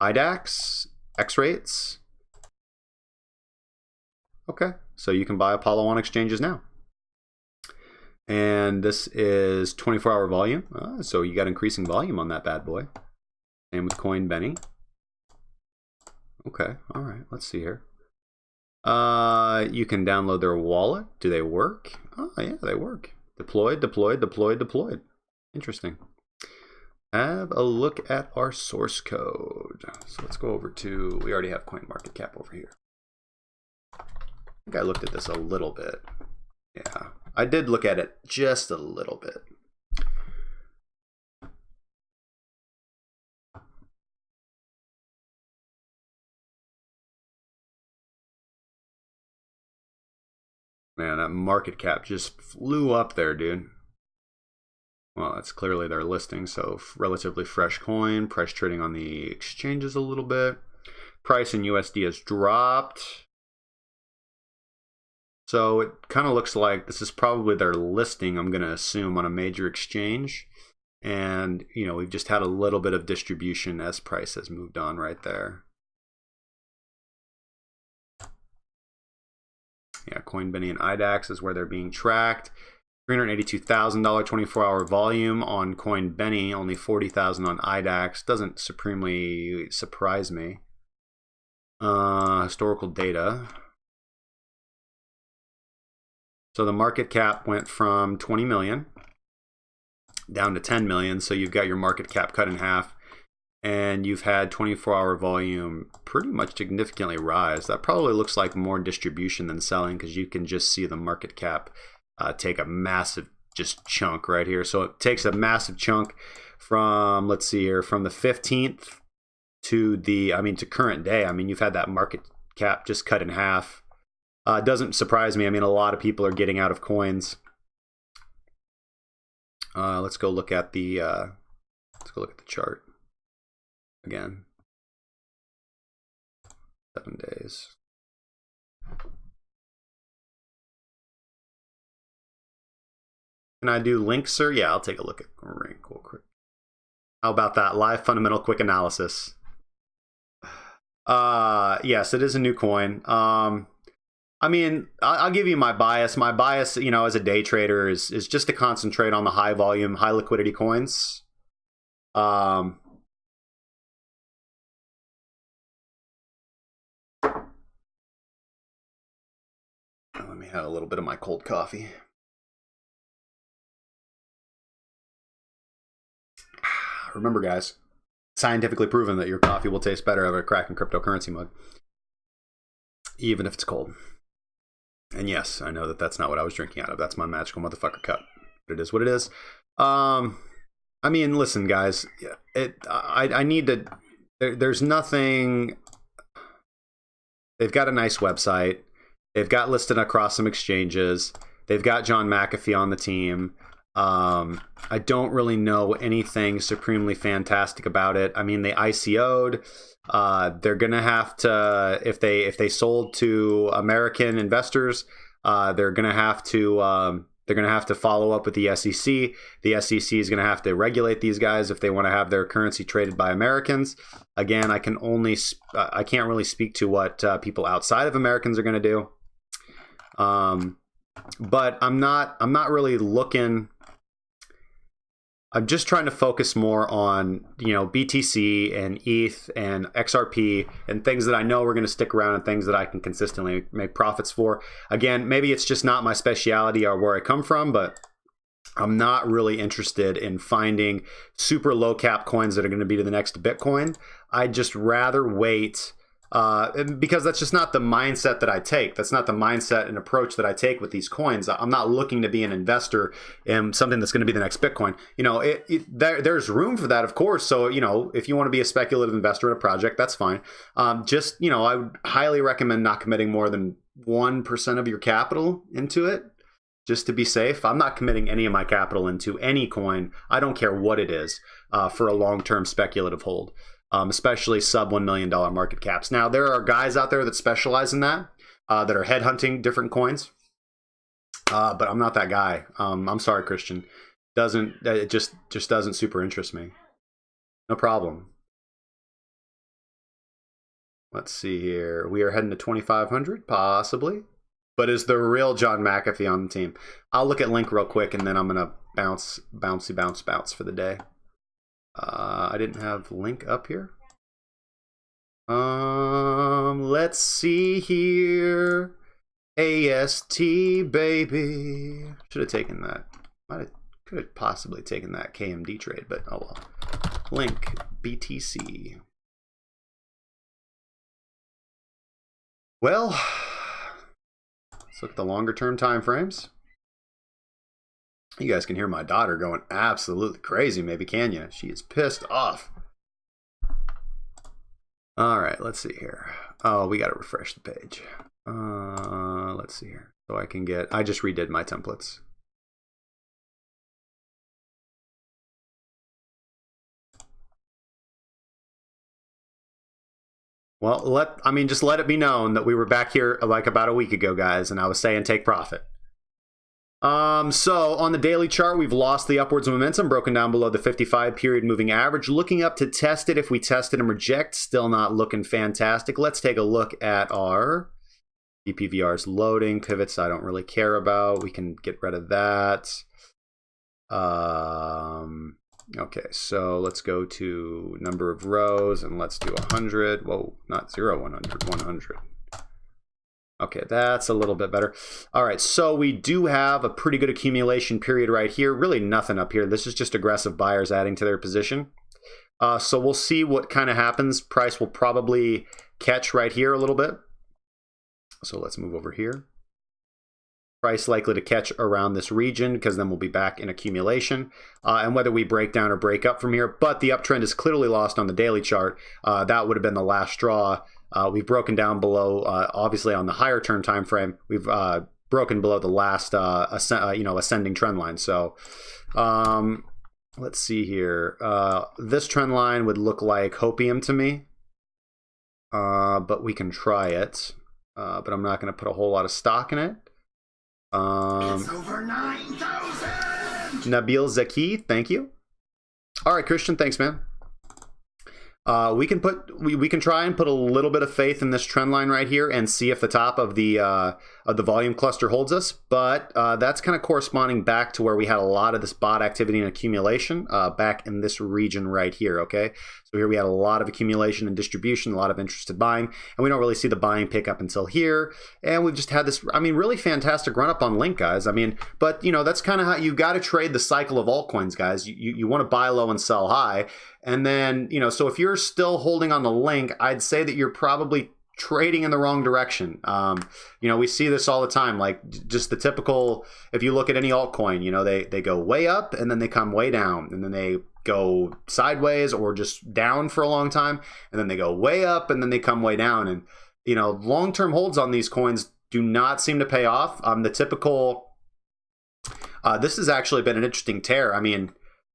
IDAX, X-Rates. Okay, so you can buy Apollo on exchanges now. And this is 24-hour volume. So you got increasing volume on that bad boy. Same with Coinbenny. Okay, all right, let's see here. You can download their wallet. Do they work? Oh, yeah, they work. Deployed, deployed, deployed, deployed. Interesting. Have a look at our source code. So let's go over to, we already have CoinMarketCap over here. I think I looked at this a little bit. Yeah, I did look at it just a little bit. Man, that market cap just flew up there, dude. Well, that's clearly their listing, so relatively fresh coin. Price trading on the exchanges a little bit. Price in USD has dropped. So it kind of looks like this is probably their listing, I'm going to assume, on a major exchange. And, you know, we've just had a little bit of distribution as price has moved on right there. Yeah, Coinbenny and IDAX is where they're being tracked. $382,000 24-hour volume on Coinbenny, only $40,000 on IDAX. Doesn't supremely surprise me. Historical data. So the market cap went from 20 million down to 10 million. So you've got your market cap cut in half, and you've had 24-hour volume pretty much significantly rise. That probably looks like more distribution than selling, because you can just see the market cap take a massive just chunk right here. So it takes a massive chunk from, let's see here, from the 15th to the, I mean, to current day. I mean, you've had that market cap just cut in half. It doesn't surprise me. I mean, a lot of people are getting out of coins. Let's go look at the chart again. 7 days. Can I do links, sir? Yeah, I'll take a look at rank real quick. How about that? Live fundamental quick analysis. Yes, it is a new coin. I mean, I'll give you my bias. My bias, you know, as a day trader is just to concentrate on the high volume, high liquidity coins. Let me have a little bit of my cold coffee. Remember, guys, scientifically proven that your coffee will taste better out of a cracking cryptocurrency mug, even if it's cold. And yes, I know that that's not what I was drinking out of. That's my magical motherfucker cup. But it is what it is. I mean, listen, guys, I need to. There's nothing. They've got a nice website. They've got listed across some exchanges. They've got John McAfee on the team. I don't really know anything supremely fantastic about it. I mean, they ICO'd. They're gonna have to, if they sold to American investors, they're gonna have to follow up with the SEC. The SEC is gonna have to regulate these guys if they want to have their currency traded by Americans. Again, I can't really speak to what people outside of Americans are gonna do. But I'm not really looking. I'm just trying to focus more on, you know, BTC and ETH and XRP and things that I know are going to stick around and things that I can consistently make profits for. Again, maybe it's just not my specialty or where I come from, but I'm not really interested in finding super low cap coins that are going to be to the next Bitcoin. I'd just rather wait. Because that's just not the mindset that I take. That's not the mindset and approach that I take with these coins. I'm not looking to be an investor in something that's going to be the next Bitcoin. You know, there's room for that, of course. So, you know, if you want to be a speculative investor in a project, that's fine. Just, you know, I would highly recommend not committing more than 1% of your capital into it, just to be safe. I'm not committing any of my capital into any coin. I don't care what it is, for a long-term speculative hold. Especially sub $1 million market caps. Now, there are guys out there that specialize in that are headhunting different coins, but I'm not that guy. I'm sorry, Christian. It just doesn't super interest me. No problem. Let's see here. We are heading to 2,500, possibly. But is the real John McAfee on the team? I'll look at Link real quick, and then I'm gonna bounce for the day. I didn't have Link up here. Let's see here. AST, baby. Should have taken that. Could have possibly taken that KMD trade, but oh well. Link, BTC. Well, let's look at the longer term time frames. You guys can hear my daughter going absolutely crazy, maybe, can you? She is pissed off. All right, let's see here. Oh, we got to refresh the page. Let's see here. So I just redid my templates. Well, just let it be known that we were back here like about a week ago, guys, and I was saying take profit. So on the daily chart, we've lost the upwards momentum, broken down below the 55 period moving average. Looking up to test it. If we test it and reject, still not looking fantastic. Let's take a look at our DPVR's loading. Pivots I don't really care about. We can get rid of that. Okay, so let's go to number of rows and let's do 100. Whoa, not 0, 100, 100. Okay, that's a little bit better. All right, so we do have a pretty good accumulation period right here. Really nothing up here. This is just aggressive buyers adding to their position. So we'll see what kind of happens. Price will probably catch right here a little bit. So let's move over here. Price likely to catch around this region because then we'll be back in accumulation. And whether we break down or break up from here, but the uptrend is clearly lost on the daily chart. That would have been the last straw. We've broken down below, obviously on the higher term time frame. We've broken below the last ascending trend line. So let's see here. This trend line would look like hopium to me, but we can try it. But I'm not going to put a whole lot of stock in it. It's over 9,000. Nabil Zaki, thank you. All right, Christian, thanks, man. We can try and put a little bit of faith in this trend line right here and see if the top of the volume cluster holds us. But that's kind of corresponding back to where we had a lot of this bot activity and accumulation back in this region right here. Okay, so here we had a lot of accumulation and distribution, a lot of interested buying, and we don't really see the buying pick up until here. And we've just had this, really fantastic run up on Link, guys. But that's kind of how you got to trade the cycle of altcoins, guys. You want to buy low and sell high. And then, so if you're still holding on the Link, I'd say that you're probably trading in the wrong direction. We see this all the time, like just the typical, if you look at any altcoin, they go way up and then they come way down and then they go sideways or just down for a long time. And then they go way up and then they come way down. And, long-term holds on these coins do not seem to pay off. The typical, this has actually been an interesting tear.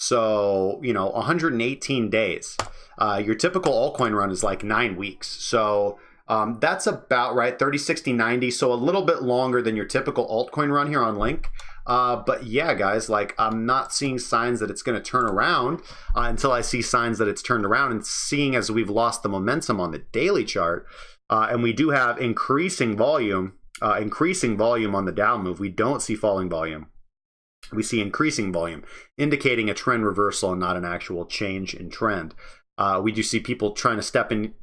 So, 118 days. Your typical altcoin run is like 9 weeks. So that's about right, 30, 60, 90. So a little bit longer than your typical altcoin run here on Link. But yeah, guys, I'm not seeing signs that it's going to turn around until I see signs that it's turned around. And seeing as we've lost the momentum on the daily chart, and we do have increasing volume on the down move. We don't see falling volume. We see increasing volume, indicating a trend reversal and not an actual change in trend. We do see people trying to step in,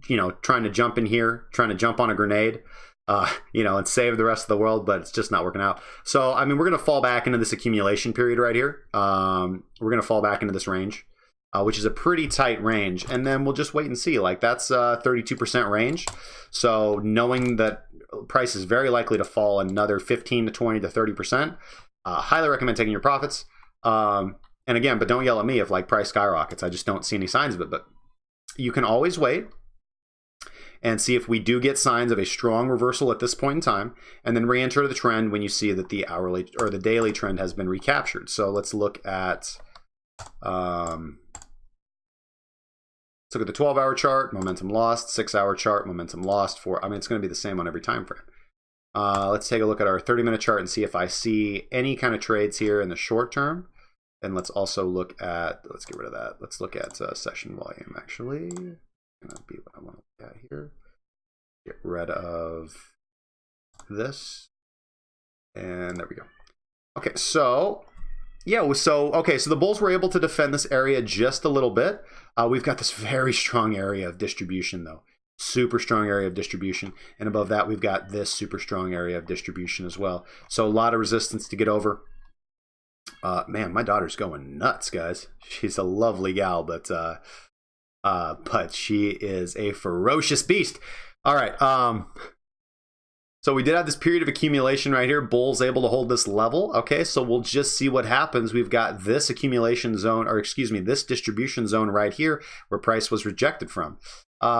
trying to jump in here, trying to jump on a grenade, and save the rest of the world, but it's just not working out. So, we're going to fall back into this accumulation period right here. We're going to fall back into this range, which is a pretty tight range. And then we'll just wait and see. That's 32% range. So knowing that price is very likely to fall another 15 to 20 to 30%. Highly recommend taking your profits. And again, but don't yell at me if price skyrockets. I just don't see any signs of it. But you can always wait and see if we do get signs of a strong reversal at this point in time, and then re-enter the trend when you see that the hourly or the daily trend has been recaptured. So let's look at the 12-hour chart, momentum lost. 6-hour chart, momentum lost. It's going to be the same on every time frame. Let's take a look at our 30-minute chart and see if I see any kind of trades here in the short term. And let's also look at, let's get rid of that. Let's look at session volume, actually. Gonna be what I want to look at here. Get rid of this. And there we go. Okay, so the bulls were able to defend this area just a little bit. We've got this very strong area of distribution, though. Super strong area of distribution, and above that we've got this super strong area of distribution as well. So a lot of resistance to get over. Man, my daughter's going nuts, guys. She's a lovely gal, but she is a ferocious beast. All right, so we did have this period of accumulation right here. Bulls able to hold this level. Okay, so we'll just see what happens. We've got this accumulation zone, this distribution zone right here where price was rejected from.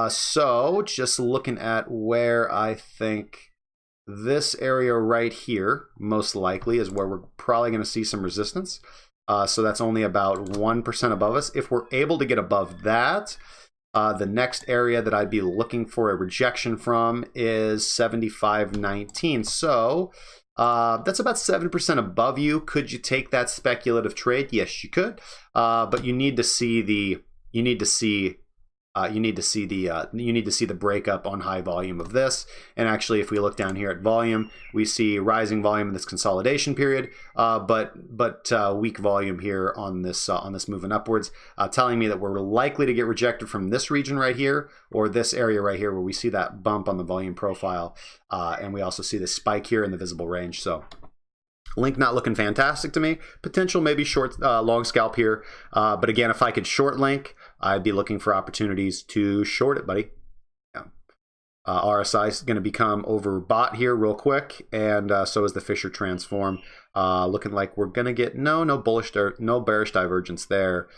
So just looking at where I think this area right here most likely is where we're probably going to see some resistance. So that's only about 1% above us. If we're able to get above that, the next area that I'd be looking for a rejection from is 75.19. So that's about 7% above you. Could you take that speculative trade? Yes, you could. But you need to see the breakup on high volume of this. And actually, if we look down here at volume, we see rising volume in this consolidation period, but weak volume here on this moving upwards, telling me that we're likely to get rejected from this region right here or this area right here where we see that bump on the volume profile, and we also see this spike here in the visible range. So Link not looking fantastic to me. Potential maybe short, long scalp here. But again, if I could short Link, I'd be looking for opportunities to short it, buddy. Yeah. RSI is going to become overbought here real quick, and so is the Fisher transform. Looking like we're going to get no bearish divergence there.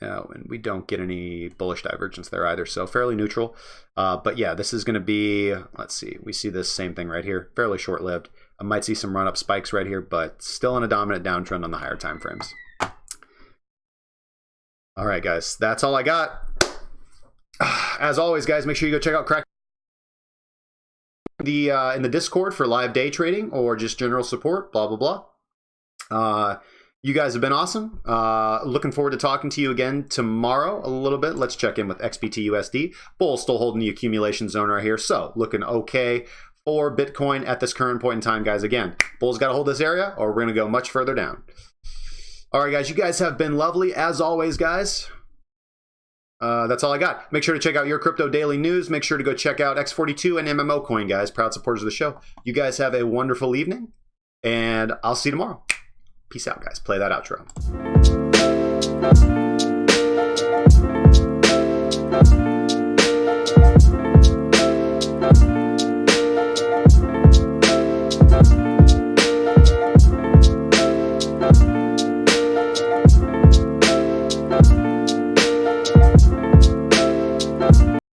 And we don't get any bullish divergence there either, so fairly neutral. But yeah, this is going to be, let's see, we see this same thing right here, fairly short-lived. I might see some run-up spikes right here, but still in a dominant downtrend on the higher time frames. All right, guys, that's all I got. As always, guys, make sure you go check out Crack in the Discord for live day trading or just general support, blah, blah, blah. You guys have been awesome. Looking forward to talking to you again tomorrow a little bit. Let's check in with XBT/USD. Bull's still holding the accumulation zone right here, so looking okay for Bitcoin at this current point in time, guys. Again, Bull's got to hold this area or we're going to go much further down. All right, guys, you guys have been lovely as always, guys. That's all I got. Make sure to check out your crypto daily news. Make sure to go check out X42 and MMO Coin, guys. Proud supporters of the show. You guys have a wonderful evening, and I'll see you tomorrow. Peace out, guys. Play that outro.